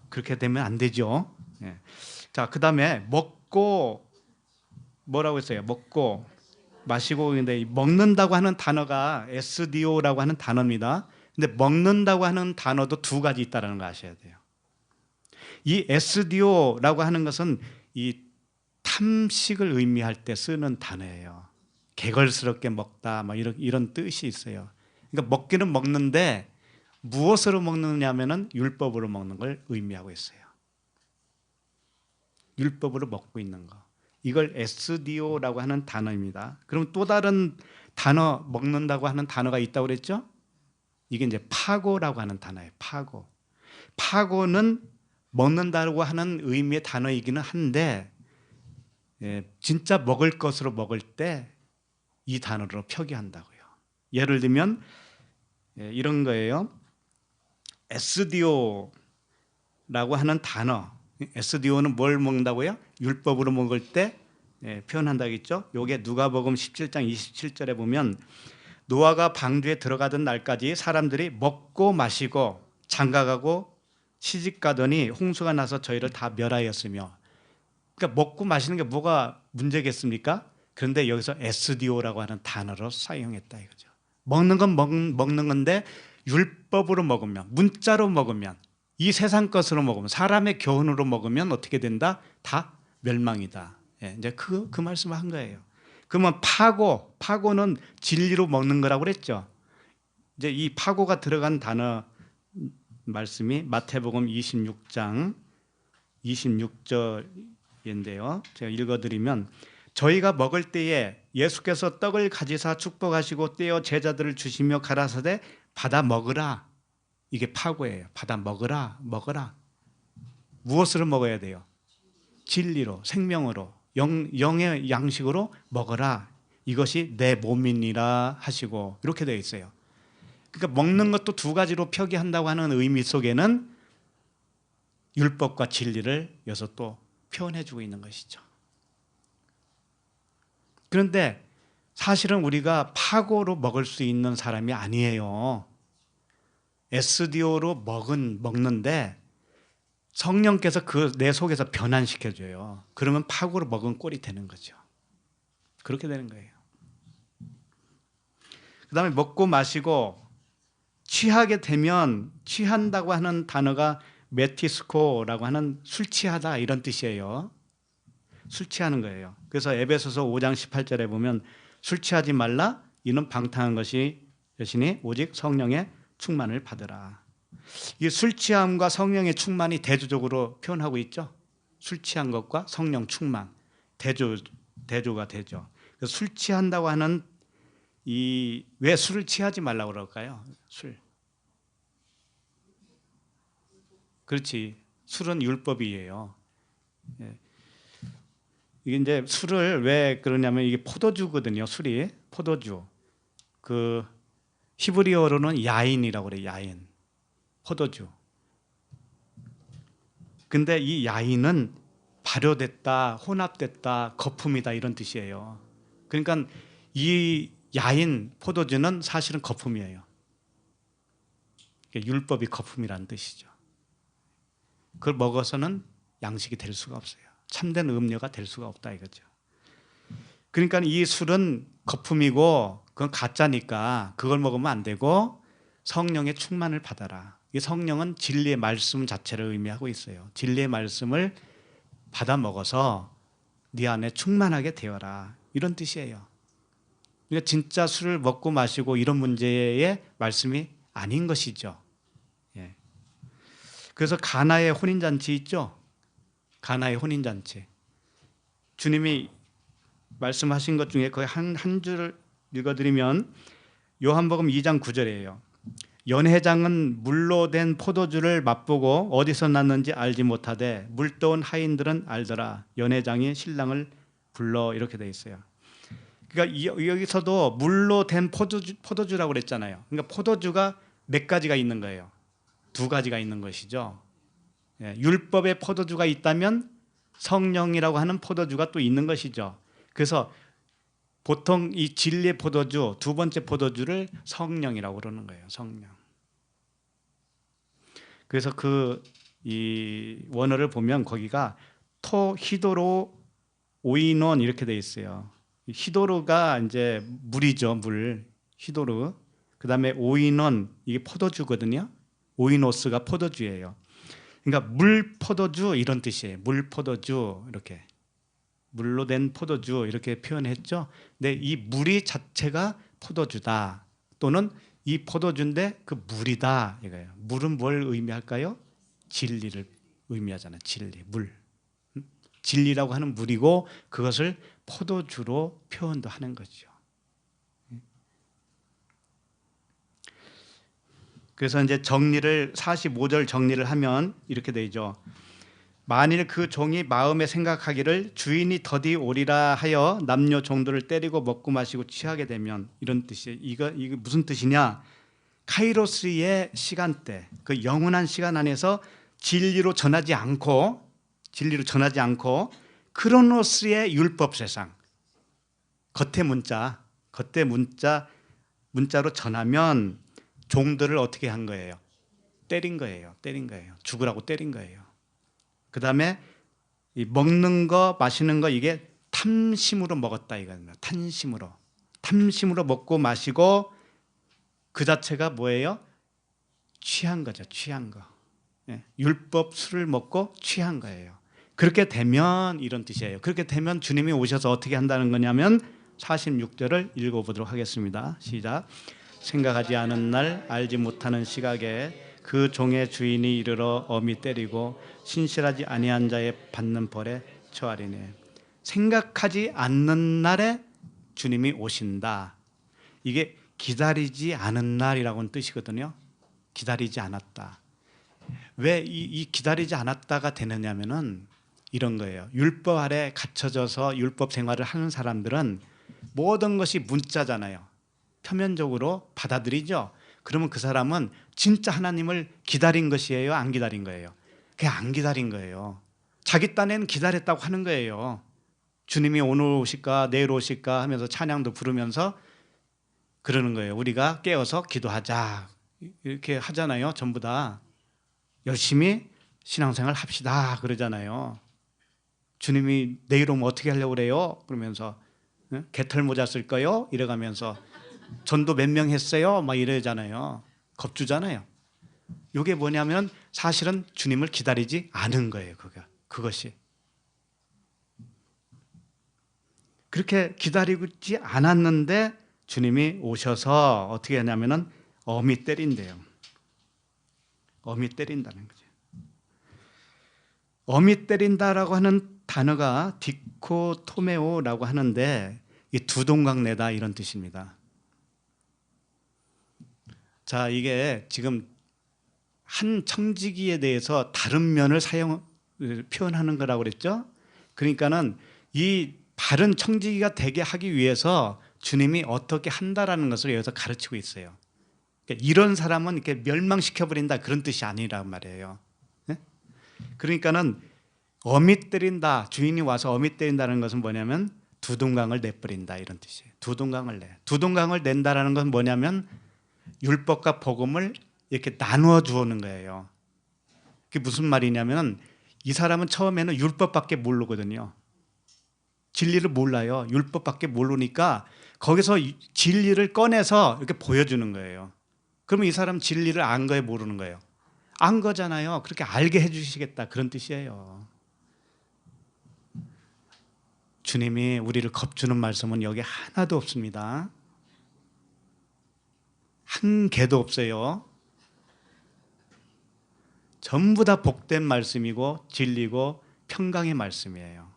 그렇게 되면 안 되죠. 예. 자, 그 다음에 먹고, 뭐라고 했어요? 먹고 마시고. 근데 먹는다고 하는 단어가 SDO라고 하는 단어입니다. 근데 먹는다고 하는 단어도 2가지 있다는 거 아셔야 돼요. 이 SDO라고 하는 것은 이 탐식을 의미할 때 쓰는 단어예요. 개걸스럽게 먹다, 뭐 이런 뜻이 있어요. 그러니까 먹기는 먹는데 무엇으로 먹느냐면은 율법으로 먹는 걸 의미하고 있어요. 율법으로 먹고 있는 거. 이걸 SDO라고 하는 단어입니다. 그럼 또 다른 단어, 먹는다고 하는 단어가 있다고 그랬죠? 이게 이제 파고라고 하는 단어예요. 파고. 파고는 먹는다고 하는 의미의 단어이기는 한데, 진짜 먹을 것으로 먹을 때 이 단어로 표기한다고요. 예를 들면 이런 거예요. SDO라고 하는 단어. SDO는 뭘 먹는다고요? 율법으로 먹을 때 표현한다고 했죠. 요게 누가복음 17장 27절에 보면, 노아가 방주에 들어가던 날까지 사람들이 먹고 마시고 장가가고 시집가더니 홍수가 나서 저희를 다 멸하였으며. 그러니까 먹고 마시는 게 뭐가 문제겠습니까? 그런데 여기서 SDO라고 하는 단어로 사용했다 이거죠. 먹는 건 먹는 건데 율법으로 먹으면, 문자로 먹으면, 이 세상 것으로 먹으면, 사람의 교훈으로 먹으면 어떻게 된다? 다 멸망이다. 예, 이제 그 말씀을 한 거예요. 그러면 파고는 진리로 먹는 거라고 그랬죠. 이제 이 파고가 들어간 단어 말씀이 마태복음 26장 26절인데요. 제가 읽어드리면, 저희가 먹을 때에 예수께서 떡을 가지사 축복하시고 떼어 제자들을 주시며 가라사대 받아 먹으라. 이게 파고예요. 받아 먹으라. 무엇으로 먹어야 돼요? 진리로, 생명으로, 영의 양식으로 먹어라. 이것이 내 몸이니라 하시고, 이렇게 되어 있어요. 그러니까 먹는 것도 두 가지로 표기한다고 하는 의미 속에는 율법과 진리를 여기서 또 표현해주고 있는 것이죠. 그런데 사실은 우리가 파고로 먹을 수 있는 사람이 아니에요. SDO로 먹는데 성령께서 그 내 속에서 변환시켜줘요. 그러면 파고로 먹은 꼴이 되는 거죠. 그렇게 되는 거예요. 그 다음에 먹고 마시고 취하게 되면, 취한다고 하는 단어가 메티스코라고 하는 술 취하다 이런 뜻이에요. 술 취하는 거예요. 그래서 에베소서 5장 18절에 보면 술 취하지 말라, 이는 방탕한 것이 여시니 오직 성령의 충만을 받으라. 이 술 취함과 성령의 충만이 대조적으로 표현하고 있죠. 술 취한 것과 성령 충만, 대조가 되죠. 술 취한다고 하는 왜 술을 취하지 말라고 그럴까요? 술. 그렇지. 술은 율법이에요. 예. 이게 이제 술을 왜 그러냐면 이게 포도주거든요. 술이 포도주. 그 히브리어로는 야인이라고 그래요. 야인. 포도주. 근데 이 야인은 발효됐다, 혼합됐다, 거품이다 이런 뜻이에요. 그러니까 이 야인 포도주는 사실은 거품이에요. 율법이 거품이라는 뜻이죠. 그걸 먹어서는 양식이 될 수가 없어요. 참된 음료가 될 수가 없다 이거죠. 그러니까 이 술은 거품이고 그건 가짜니까 그걸 먹으면 안 되고 성령의 충만을 받아라. 이 성령은 진리의 말씀 자체를 의미하고 있어요. 진리의 말씀을 받아 먹어서 네 안에 충만하게 되어라 이런 뜻이에요. 그러니까 진짜 술을 먹고 마시고 이런 문제의 말씀이 아닌 것이죠. 예. 그래서 가나의 혼인잔치 있죠. 가나의 혼인잔치. 주님이 말씀하신 것 중에 거의 한 줄 읽어드리면 요한복음 2장 9절이에요. 연회장은 물로 된 포도주를 맛보고 어디서 났는지 알지 못하되 물떠온 하인들은 알더라. 연회장이 신랑을 불러 이렇게 돼 있어요. 그러니까 여기서도 물로 된 포도주라고 그랬잖아요. 그러니까 포도주가 몇 가지가 있는 거예요. 두 가지가 있는 것이죠. 예, 율법의 포도주가 있다면 성령이라고 하는 포도주가 또 있는 것이죠. 그래서 보통 이 진리의 포도주, 두 번째 포도주를 성령이라고 그러는 거예요. 성령. 그래서 이 원어를 보면 거기가 히도로 오이논 이렇게 돼 있어요. 히도르가 이제 물이죠, 물. 히도르. 그다음에 오이논 이게 포도주거든요. 오이노스가 포도주예요. 그러니까 물 포도주 이런 뜻이에요. 물 포도주 이렇게. 물로 된 포도주 이렇게 표현했죠. 근데 이 물이 자체가 포도주다. 또는 이 포도주인데 그 물이다 이거예요. 물은 뭘 의미할까요? 진리를 의미하잖아요. 진리, 물. 진리라고 하는 물이고 그것을 포도주로 표현도 하는 거죠. 그래서 이제 45절 정리를 하면 이렇게 되죠. 만일 그 종이 마음에 생각하기를 주인이 더디 오리라 하여 남녀 종들을 때리고 먹고 마시고 취하게 되면 이런 뜻이에요. 이거 무슨 뜻이냐? 카이로스의 시간대, 그 영원한 시간 안에서 진리로 전하지 않고 크로노스의 율법 세상, 겉의 문자로 전하면 종들을 어떻게 한 거예요? 때린 거예요. 죽으라고 때린 거예요. 그 다음에 먹는 거 마시는 거 이게 다 탐심으로 먹었다 이겁니다. 탐심으로 먹고 마시고 그 자체가 뭐예요? 취한 거죠. 취한 거. 예, 율법 술을 먹고 취한 거예요. 그렇게 되면 이런 뜻이에요. 그렇게 되면 주님이 오셔서 어떻게 한다는 거냐면 46절을 읽어보도록 하겠습니다. 시작. 생각하지 않은 날 알지 못하는 시각에 그 종의 주인이 이르러 엄히 때리고 신실하지 아니한 자의 받는 벌에 처하리니. 생각하지 않는 날에 주님이 오신다. 이게 기다리지 않은 날이라고는 뜻이거든요. 기다리지 않았다. 왜 이 기다리지 않았다가 되느냐면은 이런 거예요. 율법 아래 갇혀져서 율법 생활을 하는 사람들은 모든 것이 문자잖아요. 표면적으로 받아들이죠. 그러면 그 사람은 진짜 하나님을 기다린 것이에요? 안 기다린 거예요? 그냥 안 기다린 거예요. 자기 딴에는 기다렸다고 하는 거예요. 주님이 오늘 오실까 내일 오실까 하면서 찬양도 부르면서 그러는 거예요. 우리가 깨어서 기도하자 이렇게 하잖아요. 전부 다 열심히 신앙생활 합시다 그러잖아요. 주님이 내일 오면 어떻게 하려고 그래요? 그러면서 개털 모자 쓸 거요? 이래가면서 전도 몇 명 했어요? 막 이러잖아요. 겁주잖아요. 이게 뭐냐면 사실은 주님을 기다리지 않은 거예요. 그것이. 그렇게 기다리지 않았는데 주님이 오셔서 어떻게 하냐면은 엄히 때린대요. 엄히 때린다는 거죠. 엄히 때린다라고 하는 단어가 디코토메오라고 하는데 이 두동강 내다 이런 뜻입니다. 자, 이게 지금 한 청지기에 대해서 다른 면을 표현하는 거라고 그랬죠. 그러니까는 이 바른 청지기가 되게 하기 위해서 주님이 어떻게 한다라는 것을 여기서 가르치고 있어요. 그러니까 이런 사람은 이렇게 멸망시켜버린다 그런 뜻이 아니란 말이에요. 네? 그러니까는 어미 때린다, 주인이 와서 어미 때린다는 것은 뭐냐면 두동강을 내버린다 이런 뜻이에요. 두동강을 낸다라는 것은 뭐냐면 율법과 복음을 이렇게 나누어 주는 거예요. 그게 무슨 말이냐면 이 사람은 처음에는 율법밖에 모르거든요. 진리를 몰라요. 율법밖에 모르니까 거기서 진리를 꺼내서 이렇게 보여주는 거예요. 그러면 이 사람 진리를 안 거에 모르는 거예요. 안 거잖아요. 그렇게 알게 해주시겠다 그런 뜻이에요. 주님이 우리를 겁주는 말씀은 여기 하나도 없습니다. 한 개도 없어요. 전부 다 복된 말씀이고 진리고 평강의 말씀이에요.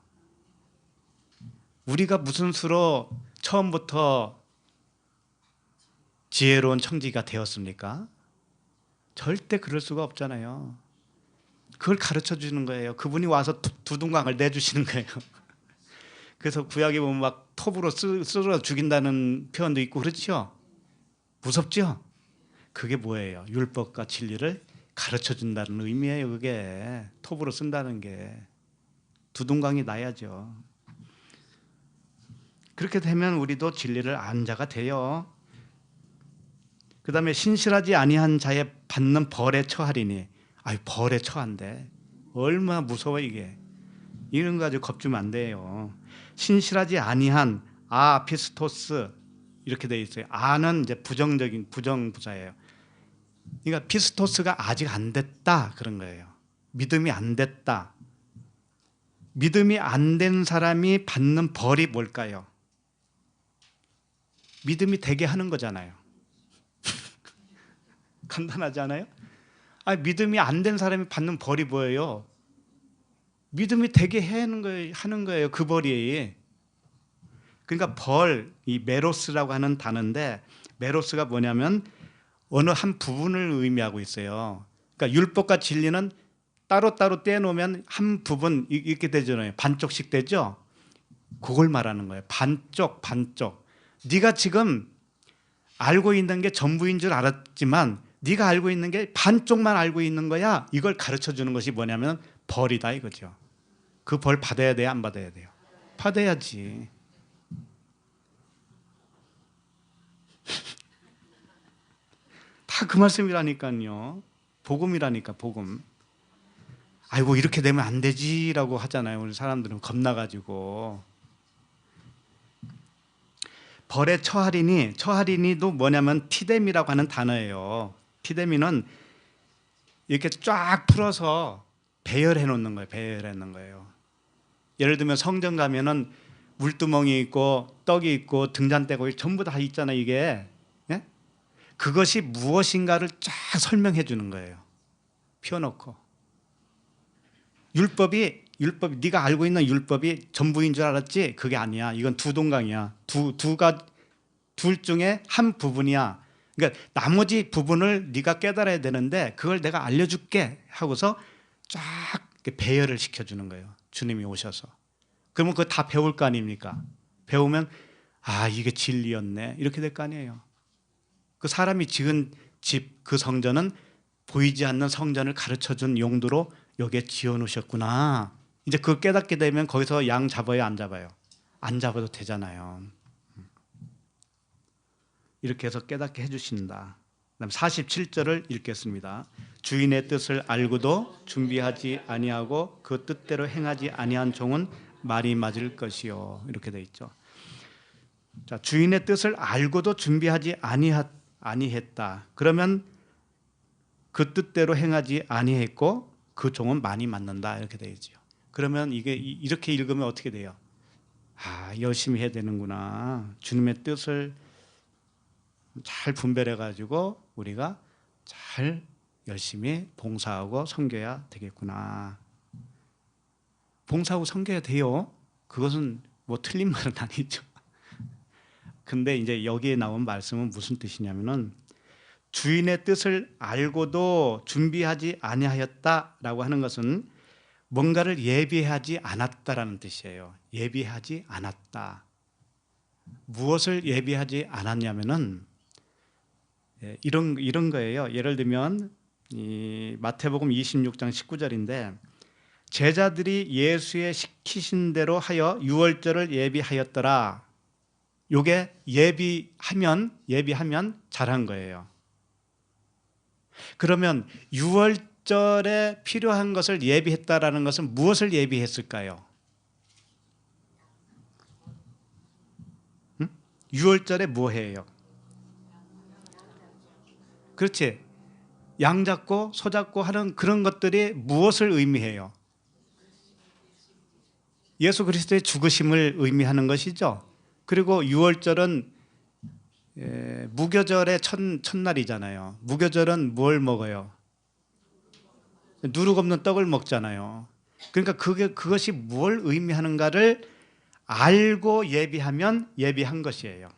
우리가 무슨 수로 처음부터 지혜로운 청지기가 되었습니까? 절대 그럴 수가 없잖아요. 그걸 가르쳐 주는 거예요. 그분이 와서 두둥강을 내주시는 거예요. 그래서 구약에 보면 막 톱으로 쓸어 죽인다는 표현도 있고 그렇죠? 무섭죠? 그게 뭐예요? 율법과 진리를 가르쳐 준다는 의미예요. 그게 톱으로 쓴다는 게 두둥강이 나야죠. 그렇게 되면 우리도 진리를 안 자가 돼요. 그 다음에 신실하지 아니한 자의 받는 벌에 처하리니. 아유, 벌에 처한대. 얼마나 무서워 이게. 이런 거 가지고 겁주면 안 돼요. 신실하지 아니한 피스토스 이렇게 돼 있어요. 아는 이제 부정적인 부정부사예요. 그러니까 피스토스가 아직 안 됐다 그런 거예요. 믿음이 안 됐다. 믿음이 안 된 사람이 받는 벌이 뭘까요? 믿음이 되게 하는 거잖아요. 간단하지 않아요? 믿음이 안 된 사람이 받는 벌이 뭐예요? 믿음이 되게 하는 거예요. 그 벌이. 그러니까 이 메로스라고 하는 단어인데 메로스가 뭐냐면 어느 한 부분을 의미하고 있어요. 그러니까 율법과 진리는 따로따로 떼놓으면 한 부분 이렇게 되잖아요. 반쪽씩 되죠? 그걸 말하는 거예요. 반쪽. 네가 지금 알고 있는 게 전부인 줄 알았지만 네가 알고 있는 게 반쪽만 알고 있는 거야. 이걸 가르쳐 주는 것이 뭐냐면 벌이다 이거죠. 그 벌 받아야 돼요? 안 받아야 돼요? 받아야지. 다 그 말씀이라니까요. 복음이라니까 복음. 아이고 이렇게 되면 안 되지라고 하잖아요. 우리 사람들은 겁나가지고 벌에 처할이니도 뭐냐면 티데미라고 하는 단어예요. 티데미는 이렇게 쫙 풀어서 배열해 놓는 거예요. 배열해 놓는 거예요. 예를 들면 성전 가면은 물두멍이 있고 떡이 있고 등잔대고 전부 다 있잖아요. 이게 예? 그것이 무엇인가를 쫙 설명해 주는 거예요. 펴놓고 율법이 네가 알고 있는 율법이 전부인 줄 알았지? 그게 아니야. 이건 두 동강이야. 둘 중에 한 부분이야. 그러니까 나머지 부분을 네가 깨달아야 되는데 그걸 내가 알려줄게 하고서 쫙 배열을 시켜주는 거예요. 주님이 오셔서. 그러면 그거 다 배울 거 아닙니까? 배우면 아 이게 진리였네 이렇게 될 거 아니에요. 그 사람이 지은 집, 그 성전은 보이지 않는 성전을 가르쳐준 용도로 여기에 지어놓으셨구나. 이제 그걸 깨닫게 되면 거기서 양 잡아요, 안 잡아요? 안 잡아도 되잖아요. 이렇게 해서 깨닫게 해주신다. 그다음 47절을 읽겠습니다. 주인의 뜻을 알고도 준비하지 아니하고 그 뜻대로 행하지 아니한 종은 말이 맞을 것이요. 이렇게 돼 있죠. 자, 주인의 뜻을 알고도 준비하지 아니했다. 그러면 그 뜻대로 행하지 아니했고 그 종은 많이 맞는다. 이렇게 돼 있죠. 그러면 이게 이렇게 읽으면 어떻게 돼요? 아, 열심히 해야 되는구나. 주님의 뜻을 잘 분별해 가지고 우리가 잘 열심히 봉사하고 섬겨야 되겠구나. 봉사하고 섬겨야 돼요. 그것은 뭐 틀린 말은 아니죠. 근데 이제 여기에 나온 말씀은 무슨 뜻이냐면은 주인의 뜻을 알고도 준비하지 아니하였다라고 하는 것은 뭔가를 예비하지 않았다라는 뜻이에요. 예비하지 않았다. 무엇을 예비하지 않았냐면은 이런 거예요. 예를 들면 이 마태복음 26장 19절인데 제자들이 예수의 시키신 대로 하여 유월절을 예비하였더라. 요게 예비하면 잘한 거예요. 그러면 유월절에 필요한 것을 예비했다라는 것은 무엇을 예비했을까요? 유월절에 뭐 해요? 그렇지. 양 잡고 소 잡고 하는 그런 것들이 무엇을 의미해요? 예수 그리스도의 죽으심을 의미하는 것이죠. 그리고 유월절은 무교절의 첫날이잖아요. 무교절은 뭘 먹어요? 누룩 없는 떡을 먹잖아요. 그러니까 그것이 뭘 의미하는가를 알고 예비하면 예비한 것이에요.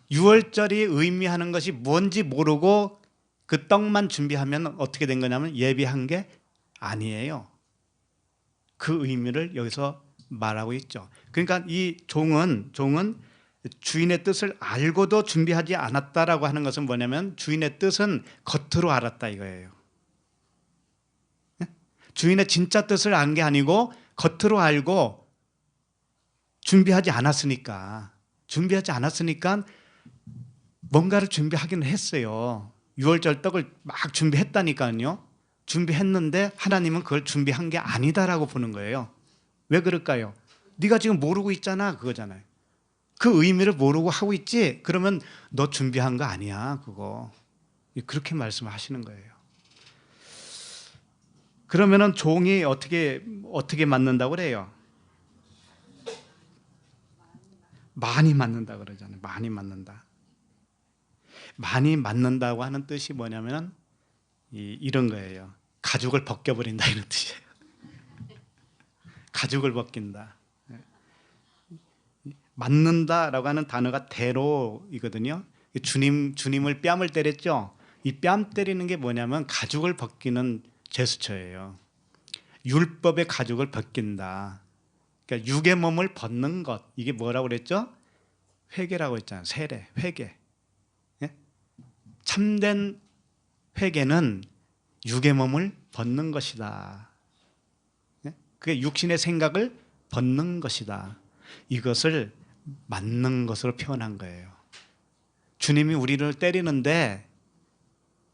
유월절이 의미하는 것이 뭔지 모르고 그 떡만 준비하면 어떻게 된 거냐면 예비한 게 아니에요. 그 의미를 여기서 말하고 있죠. 그러니까 이 종은 주인의 뜻을 알고도 준비하지 않았다라고 하는 것은 뭐냐면 주인의 뜻은 겉으로 알았다 이거예요. 주인의 진짜 뜻을 안 게 아니고 겉으로 알고 준비하지 않았으니까 뭔가를 준비하기는 했어요. 유월절 떡을 막 준비했다니까요. 준비했는데 하나님은 그걸 준비한 게 아니다라고 보는 거예요. 왜 그럴까요? 네가 지금 모르고 있잖아 그거잖아요. 그 의미를 모르고 하고 있지? 그러면 너 준비한 거 아니야 그거. 그렇게 말씀하시는 거예요. 그러면은 종이 어떻게 맞는다고 그래요? 많이 맞는다 그러잖아요. 많이 맞는다. 많이 맞는다고 하는 뜻이 뭐냐면 이런 거예요. 가죽을 벗겨버린다 이런 뜻이에요. 가죽을 벗긴다. 맞는다라고 하는 단어가 대로이거든요. 주님을 뺨을 때렸죠. 이 뺨 때리는 게 뭐냐면 가죽을 벗기는 제스처예요. 율법의 가죽을 벗긴다. 그러니까 육의 몸을 벗는 것. 이게 뭐라고 그랬죠? 회개라고 했잖아요. 세례, 회개. 예? 참된 회개는 육의 몸을 벗는 것이다. 예? 그게 육신의 생각을 벗는 것이다. 이것을 맞는 것으로 표현한 거예요. 주님이 우리를 때리는데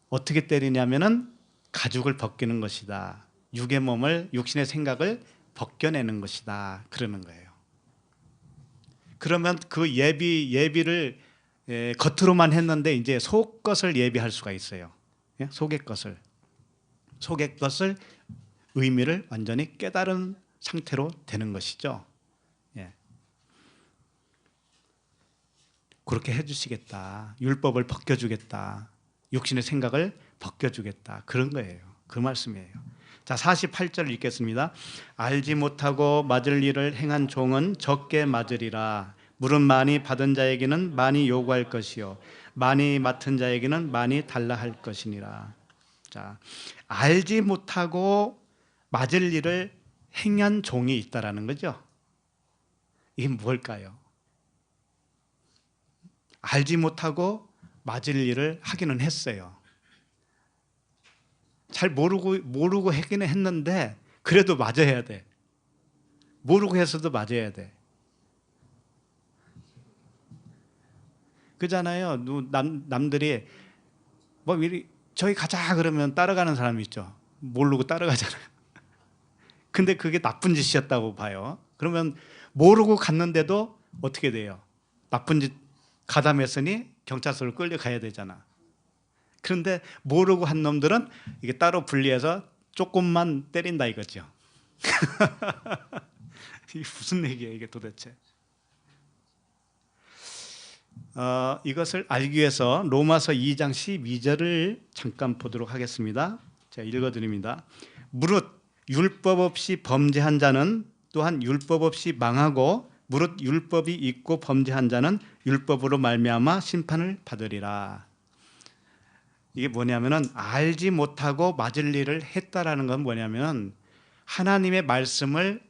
어떻게 때리냐면은 가죽을 벗기는 것이다. 육의 몸을 육신의 생각을 벗겨내는 것이다. 그러는 거예요. 그러면 그 예비를 겉으로만 했는데 이제 속 것을 예비할 수가 있어요. 예? 속의 것을 의미를 완전히 깨달은 상태로 되는 것이죠. 예. 그렇게 해주시겠다. 율법을 벗겨주겠다. 육신의 생각을 벗겨주겠다. 그런 거예요. 그 말씀이에요. 자, 48절 읽겠습니다. 알지 못하고 맞을 일을 행한 종은 적게 맞으리라. 물은 많이 받은 자에게는 많이 요구할 것이요 많이 맡은 자에게는 많이 달라 할 것이니라. 자, 알지 못하고 맞을 일을 행한 종이 있다라는 거죠. 이게 뭘까요? 알지 못하고 맞을 일을 하기는 했어요. 잘 모르고 하기는 했는데 그래도 맞아야 돼. 모르고 해서도 맞아야 돼. 그잖아요. 남들이 뭐 미리 저기 가자 그러면 따라가는 사람이 있죠. 모르고 따라가잖아요. 근데 그게 나쁜 짓이었다고 봐요. 그러면 모르고 갔는데도 어떻게 돼요? 나쁜 짓 가담했으니 경찰서로 끌려가야 되잖아. 그런데 모르고 한 놈들은 이게 따로 분리해서 조금만 때린다 이거죠. 이게 무슨 얘기예요 이게 도대체? 이것을 알기 위해서 로마서 2장 12절을 잠깐 보도록 하겠습니다. 제가 읽어드립니다. 무릇 율법 없이 범죄한 자는 또한 율법 없이 망하고 무릇 율법이 있고 범죄한 자는 율법으로 말미암아 심판을 받으리라. 이게 뭐냐면은 알지 못하고 맞을 일을 했다라는 건 뭐냐면 하나님의 말씀을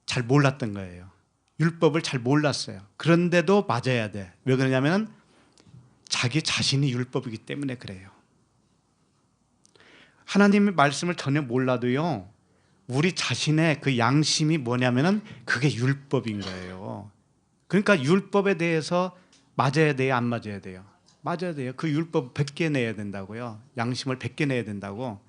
잘 몰랐던 거예요. 율법을 잘 몰랐어요. 그런데도 맞아야 돼. 왜 그러냐면 자기 자신이 율법이기 때문에 그래요. 하나님의 말씀을 전혀 몰라도요, 우리 자신의 그 양심이 뭐냐면은 그게 율법인 거예요. 그러니까 율법에 대해서 맞아야 돼요, 안 맞아야 돼요? 맞아야 돼요. 그 율법 100개 내야 된다고요. 양심을 100개 내야 된다고.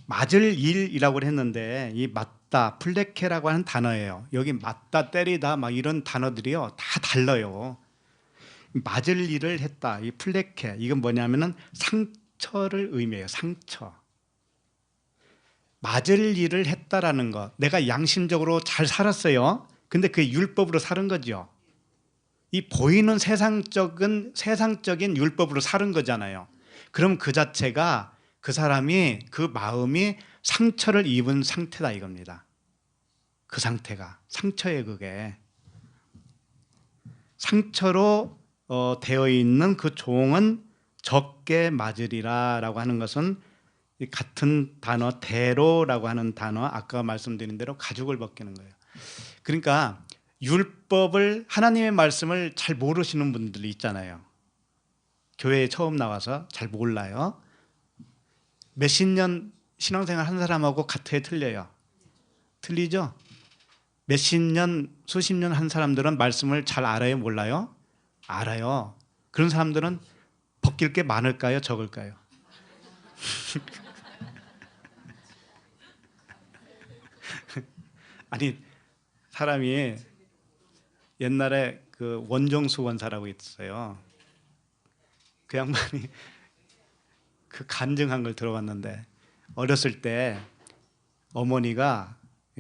맞을 일이라고 했는데 이 맞다, 플레케라고 하는 단어예요. 여기 맞다, 때리다 막 이런 단어들이요 다 달라요. 맞을 일을 했다, 이 플레케 이건 뭐냐면은 상처를 의미해요. 상처. 맞을 일을 했다라는 거. 내가 양심적으로 잘 살았어요. 근데 그게 율법으로 살은 거죠. 이 보이는 세상적인 율법으로 살은 거잖아요. 그럼 그 자체가 그 사람이 그 마음이 상처를 입은 상태다 이겁니다. 그 상태가 상처예요. 그게 상처로 되어 있는 그 종은 적게 맞으리라 라고 하는 것은 같은 단어 대로라고 하는 단어 아까 말씀드린 대로 가죽을 벗기는 거예요. 그러니까 율법을 하나님의 말씀을 잘 모르시는 분들이 있잖아요. 교회에 처음 나와서 잘 몰라요. 몇십 년 신앙생활 한 사람하고 같아요, 틀려요? 틀리죠? 몇십 년, 수십 년 한 사람들은 말씀을 잘 알아요, 몰라요? 알아요. 그런 사람들은 벗길 게 많을까요, 적을까요? 아니, 사람이 옛날에 그 원종수 원사라고 있어요. 그 양반이 그 간증한 걸 들어봤는데 어렸을 때 어머니가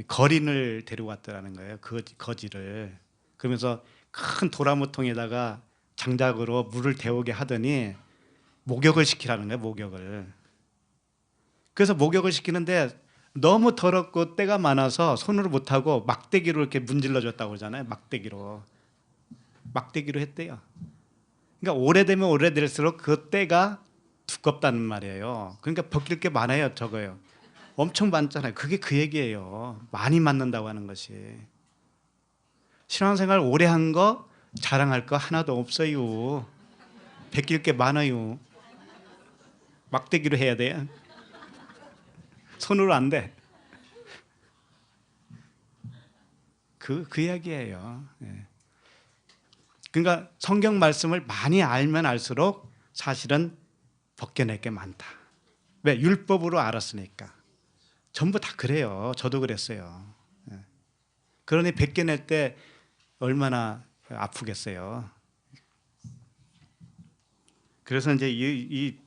거린을 데리고 왔더라는 거예요. 거지를. 그러면서 큰 도라무통에다가 장작으로 물을 데우게 하더니 목욕을 시키라는 거예요. 목욕을. 그래서 목욕을 시키는데 너무 더럽고 때가 많아서 손으로 못하고 막대기로 이렇게 문질러 줬다고 그러잖아요. 막대기로 했대요. 그러니까 오래되면 오래될수록 그 때가 두껍다는 말이에요. 그러니까 벗길 게 많아요. 적어요. 엄청 많잖아요. 그게 그 얘기예요. 많이 맞는다고 하는 것이. 신앙생활 오래 한 거 자랑할 거 하나도 없어요. 벗길 게 많아요. 막대기로 해야 돼. 손으로 안 돼. 그 이야기예요. 예. 그러니까 성경 말씀을 많이 알면 알수록 사실은 벗겨낼 게 많다. 왜? 율법으로 알았으니까. 전부 다 그래요. 저도 그랬어요. 예. 그러니 벗겨낼 때 얼마나 아프겠어요. 그래서 이제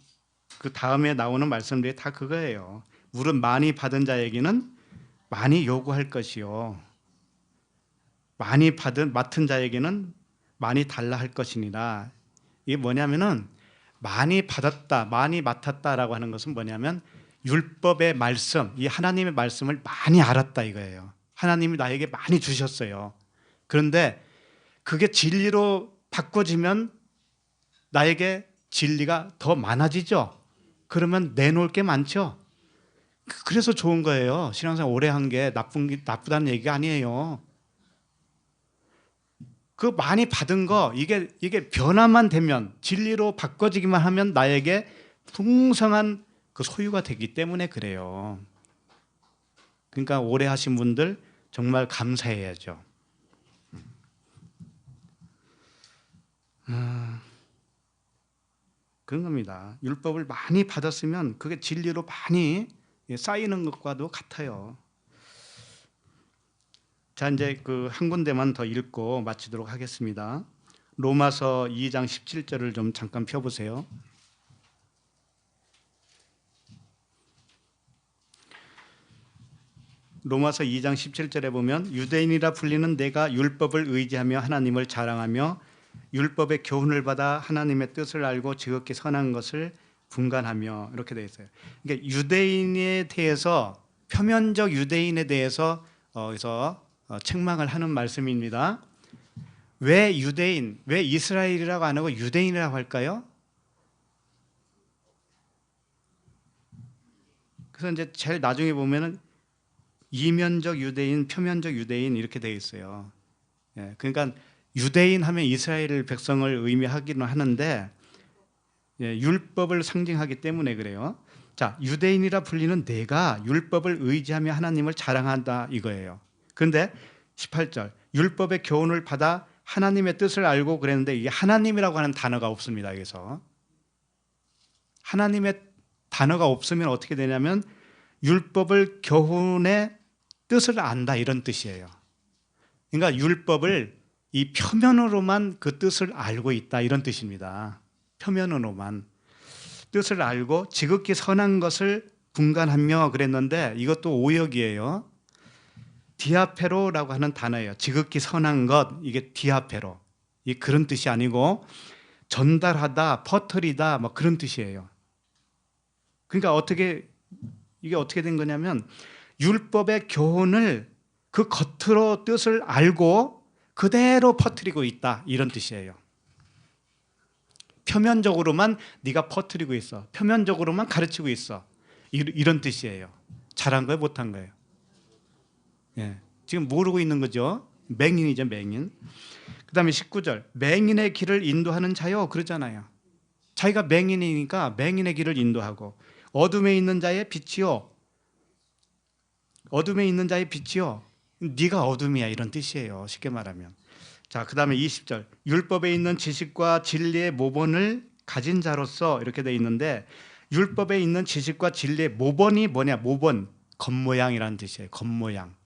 그 다음에 나오는 말씀들이 다 그거예요. 무릇 많이 받은 자에게는 많이 요구할 것이요, 많이 맡은 자에게는 많이 달라 할 것이니라. 이게 뭐냐면은 많이 받았다, 많이 맡았다라고 하는 것은 뭐냐면 율법의 말씀, 이 하나님의 말씀을 많이 알았다 이거예요. 하나님이 나에게 많이 주셨어요. 그런데 그게 진리로 바꿔지면 나에게 진리가 더 많아지죠. 그러면 내놓을 게 많죠. 그래서 좋은 거예요. 신앙생활 오래 한 게 나쁘다는 얘기가 아니에요. 그 많이 받은 거 이게 변화만 되면, 진리로 바꿔지기만 하면 나에게 풍성한 그 소유가 되기 때문에 그래요. 그러니까 오래 하신 분들 정말 감사해야죠. 그런 겁니다. 율법을 많이 받았으면 그게 진리로 많이 쌓이는 것과도 같아요. 자, 이제 그 한 군데만 더 읽고 마치도록 하겠습니다. 로마서 2장 17절을 좀 잠깐 펴보세요. 로마서 2장 17절에 보면 유대인이라 불리는 내가 율법을 의지하며 하나님을 자랑하며 율법의 교훈을 받아 하나님의 뜻을 알고 지극히 선한 것을 분간하며, 이렇게 되어 있어요. 그러니까 유대인에 대해서, 표면적 유대인에 대해서 여기서 책망을 하는 말씀입니다. 왜 유대인, 왜 이스라엘이라고 안 하고 유대인이라고 할까요? 그래서 이제 제일 나중에 보면은 이면적 유대인, 표면적 유대인 이렇게 되어 있어요. 그러니까 유대인 하면 이스라엘 백성을 의미하기는 하는데 율법을 상징하기 때문에 그래요. 자, 유대인이라 불리는 내가 율법을 의지하며 하나님을 자랑한다 이거예요. 그런데 18절, 율법의 교훈을 받아 하나님의 뜻을 알고 그랬는데, 이게 하나님이라고 하는 단어가 없습니다. 여기서 하나님의 단어가 없으면 어떻게 되냐면 율법을 교훈의 뜻을 안다 이런 뜻이에요. 그러니까 율법을 이 표면으로만 그 뜻을 알고 있다 이런 뜻입니다. 표면으로만 뜻을 알고 지극히 선한 것을 분간하며 그랬는데, 이것도 오역이에요. 디아페로라고 하는 단어예요. 지극히 선한 것, 이게 디아페로. 이 그런 뜻이 아니고 전달하다, 퍼뜨리다 뭐 그런 뜻이에요. 그러니까 이게 어떻게 된 거냐면 율법의 교훈을 그 겉으로 뜻을 알고 그대로 퍼뜨리고 있다 이런 뜻이에요. 표면적으로만 네가 퍼뜨리고 있어, 표면적으로만 가르치고 있어, 이런 뜻이에요. 잘한 거예요, 못한 거예요? 지금 모르고 있는 거죠. 맹인이죠, 맹인. 그 다음에 19절, 맹인의 길을 인도하는 자요 그러잖아요. 자기가 맹인이니까 맹인의 길을 인도하고, 어둠에 있는 자의 빛이요, 어둠에 있는 자의 빛이요, 네가 어둠이야 이런 뜻이에요, 쉽게 말하면. 자, 그 다음에 20절, 율법에 있는 지식과 진리의 모본을 가진 자로서, 이렇게 돼 있는데 율법에 있는 지식과 진리의 모본이 뭐냐? 모본, 겉모양이라는 뜻이에요. 겉모양.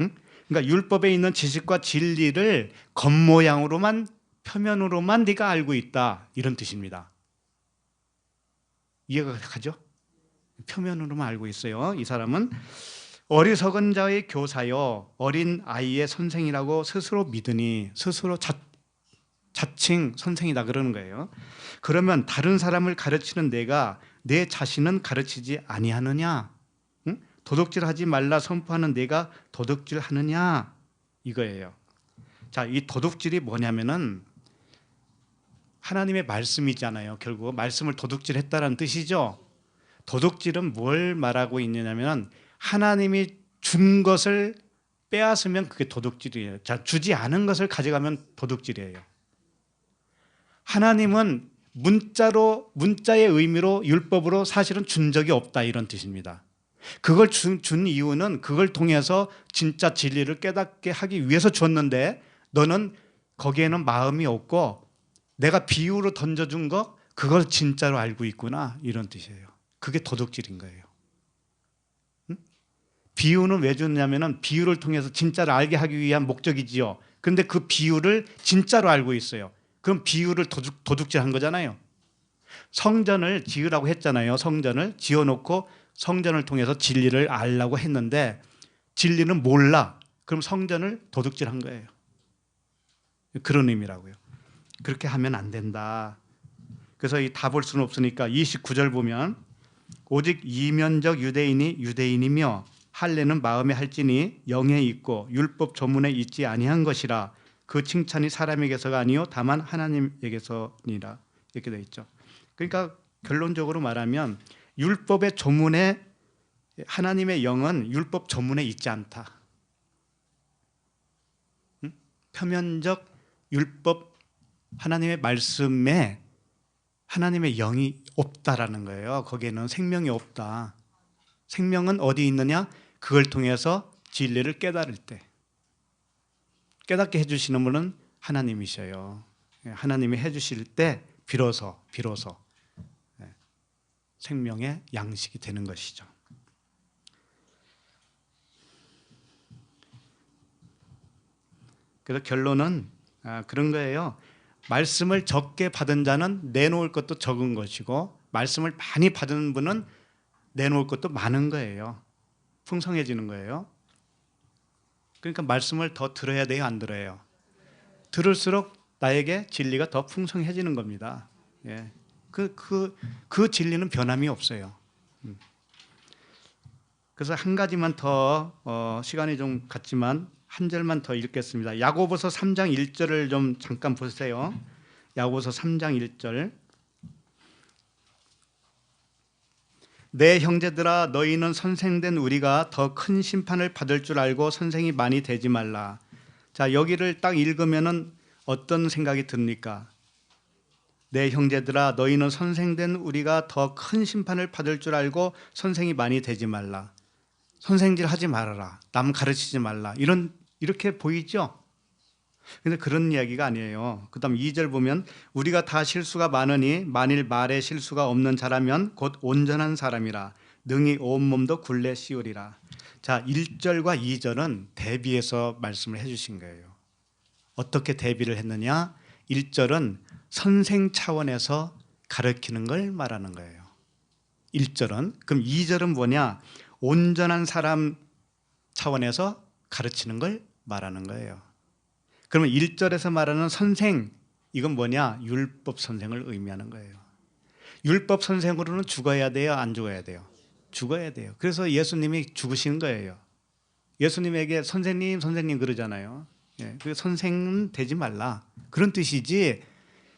응? 그러니까 율법에 있는 지식과 진리를 겉모양으로만, 표면으로만 네가 알고 있다 이런 뜻입니다. 이해가 가죠? 표면으로만 알고 있어요. 이 사람은 어리석은 자의 교사요 어린 아이의 선생이라고 스스로 믿으니, 스스로 자칭 선생이다 그러는 거예요. 그러면 다른 사람을 가르치는 내가 내 자신은 가르치지 아니하느냐? 응? 도둑질하지 말라 선포하는 내가 도둑질하느냐? 이거예요. 자, 이 도둑질이 뭐냐면은 하나님의 말씀이잖아요. 결국 말씀을 도둑질했다라는 뜻이죠. 도둑질은 뭘 말하고 있느냐면 하나님이 준 것을 빼앗으면 그게 도둑질이에요. 자, 주지 않은 것을 가져가면 도둑질이에요. 하나님은 문자의 의미로, 율법으로 사실은 준 적이 없다 이런 뜻입니다. 그걸 준 이유는 그걸 통해서 진짜 진리를 깨닫게 하기 위해서 줬는데, 너는 거기에는 마음이 없고 내가 비유로 던져준 거 그걸 진짜로 알고 있구나 이런 뜻이에요. 그게 도둑질인 거예요. 응? 비유는 왜 주냐면은 비유를 통해서 진짜를 알게 하기 위한 목적이지요. 그런데 그 비유를 진짜로 알고 있어요. 그럼 비유를 도둑질한 거잖아요. 성전을 지으라고 했잖아요. 성전을 지어놓고 성전을 통해서 진리를 알라고 했는데 진리는 몰라. 그럼 성전을 도둑질한 거예요. 그런 의미라고요. 그렇게 하면 안 된다. 그래서 이 다 볼 수는 없으니까 29절 보면 오직 이면적 유대인이 유대인이며 할례는 마음에 할지니 영에 있고 율법 조문에 있지 아니한 것이라 그 칭찬이 사람에게서가 아니요 다만 하나님에게서니라 이렇게 되어 있죠. 그러니까 결론적으로 말하면 율법의 조문에 하나님의 영은 율법 조문에 있지 않다. 표면적 율법 하나님의 말씀에 하나님의 영이 없다라는 거예요. 거기에는 생명이 없다. 생명은 어디 있느냐? 그걸 통해서 진리를 깨달을 때 깨닫게 해주시는 분은 하나님이셔요. 하나님이 해주실 때 비로소 생명의 양식이 되는 것이죠. 그래서 결론은 그런 거예요. 말씀을 적게 받은 자는 내놓을 것도 적은 것이고 말씀을 많이 받은 분은 내놓을 것도 많은 거예요. 풍성해지는 거예요. 그러니까 말씀을 더 들어야 돼요, 안 들어요? 들을수록 나에게 진리가 더 풍성해지는 겁니다. 예. 그 진리는 변함이 없어요. 그래서 한 가지만 더 시간이 좀 갔지만 한 절만 더 읽겠습니다. 야고보서 3장 1절을 좀 잠깐 보세요. 야고보서 3장 1절. 내 형제들아 너희는 선생된 우리가 더 큰 심판을 받을 줄 알고 선생이 많이 되지 말라. 자, 여기를 딱 읽으면은 어떤 생각이 듭니까? 내 형제들아 너희는 선생된 우리가 더 큰 심판을 받을 줄 알고 선생이 많이 되지 말라. 선생질 하지 말아라. 남 가르치지 말라. 이렇게 보이죠? 근데 그런 이야기가 아니에요. 그다음 2절 보면 우리가 다 실수가 많으니 만일 말에 실수가 없는 자라면 곧 온전한 사람이라 능히 온몸도 굴레 씌우리라. 자, 1절과 2절은 대비해서 말씀을 해 주신 거예요. 어떻게 대비를 했느냐? 1절은 선생 차원에서 가르치는 걸 말하는 거예요. 1절은. 그럼 2절은 뭐냐? 온전한 사람 차원에서 가르치는 걸 말하는 거예요. 그러면 1절에서 말하는 선생, 이건 뭐냐? 율법 선생을 의미하는 거예요. 율법 선생으로는 죽어야 돼요? 안 죽어야 돼요? 죽어야 돼요. 그래서 예수님이 죽으신 거예요. 예수님에게 선생님 그러잖아요. 예, 그 선생은 되지 말라. 그런 뜻이지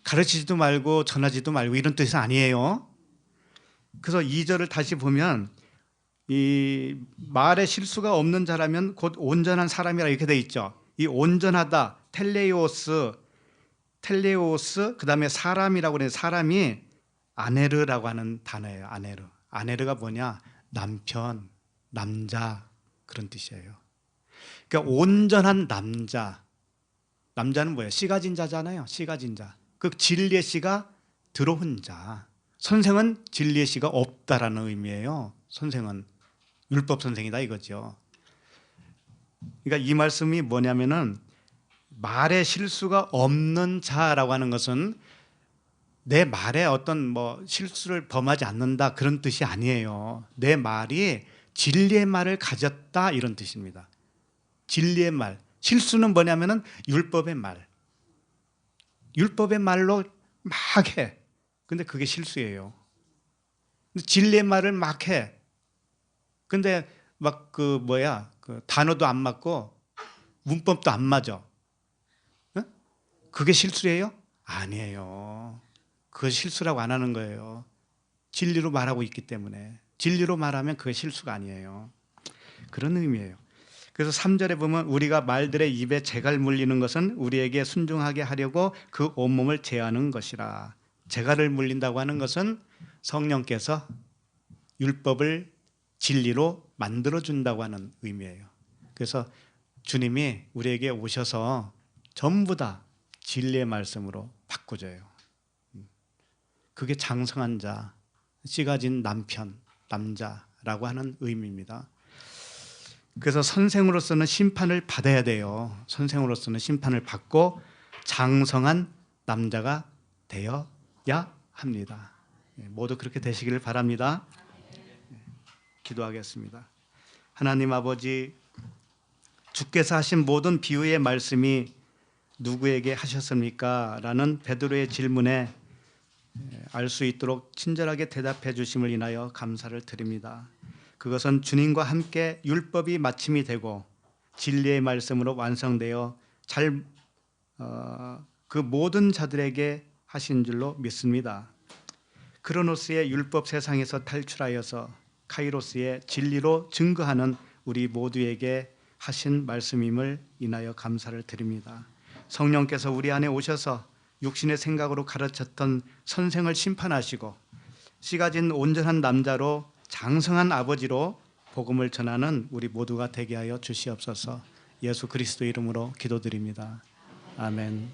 가르치지도 말고 전하지도 말고 이런 뜻이 아니에요. 그래서 2절을 다시 보면 이 말에 실수가 없는 자라면 곧 온전한 사람이라 이렇게 돼 있죠. 이 온전하다, 텔레오스 그다음에 사람이라고 하는 사람이 아네르라고 하는 단어예요. 아네르가 뭐냐? 남편, 남자 그런 뜻이에요. 그러니까 온전한 남자는 뭐예요? 씨가진 자잖아요. 씨가진 자. 그 진리의 씨가 들어온 자. 선생은 진리의 씨가 없다라는 의미예요. 선생은 율법 선생이다 이거죠. 그러니까 이 말씀이 뭐냐면은 말에 실수가 없는 자라고 하는 것은 내 말에 어떤 실수를 범하지 않는다 그런 뜻이 아니에요. 내 말이 진리의 말을 가졌다 이런 뜻입니다. 진리의 말. 실수는 뭐냐면은 율법의 말. 율법의 말로 막 해. 근데 그게 실수예요. 진리의 말을 막 해. 근데 그 단어도 안 맞고 문법도 안 맞아. 응? 그게 실수예요? 아니에요. 그거 실수라고 안 하는 거예요. 진리로 말하고 있기 때문에. 진리로 말하면 그게 실수가 아니에요. 그런 의미예요. 그래서 3절에 보면 우리가 말들의 입에 재갈 물리는 것은 우리에게 순종하게 하려고 그 온몸을 제하는 것이라. 재갈을 물린다고 하는 것은 성령께서 율법을 진리로 만들어준다고 하는 의미예요. 그래서 주님이 우리에게 오셔서 전부 다 진리의 말씀으로 바꿔줘요. 그게 장성한 자, 씨 가진 남편, 남자라고 하는 의미입니다. 그래서 선생으로서는 심판을 받아야 돼요. 선생으로서는 심판을 받고 장성한 남자가 되어야 합니다. 모두 그렇게 되시기를 바랍니다. 기도하겠습니다. 하나님 아버지, 주께서 하신 모든 비유의 말씀이 누구에게 하셨습니까? 라는 베드로의 질문에 알 수 있도록 친절하게 대답해 주심을 인하여 감사를 드립니다. 그것은 주님과 함께 율법이 마침이 되고 진리의 말씀으로 완성되어 그 모든 자들에게 하신 줄로 믿습니다. 크로노스의 율법 세상에서 탈출하여서 카이로스의 진리로 증거하는 우리 모두에게 하신 말씀임을 인하여 감사를 드립니다. 성령께서 우리 안에 오셔서 육신의 생각으로 가르쳤던 선생을 심판하시고 씨 가진 온전한 남자로 장성한 아버지로 복음을 전하는 우리 모두가 되게 하여 주시옵소서. 예수 그리스도 이름으로 기도드립니다. 아멘.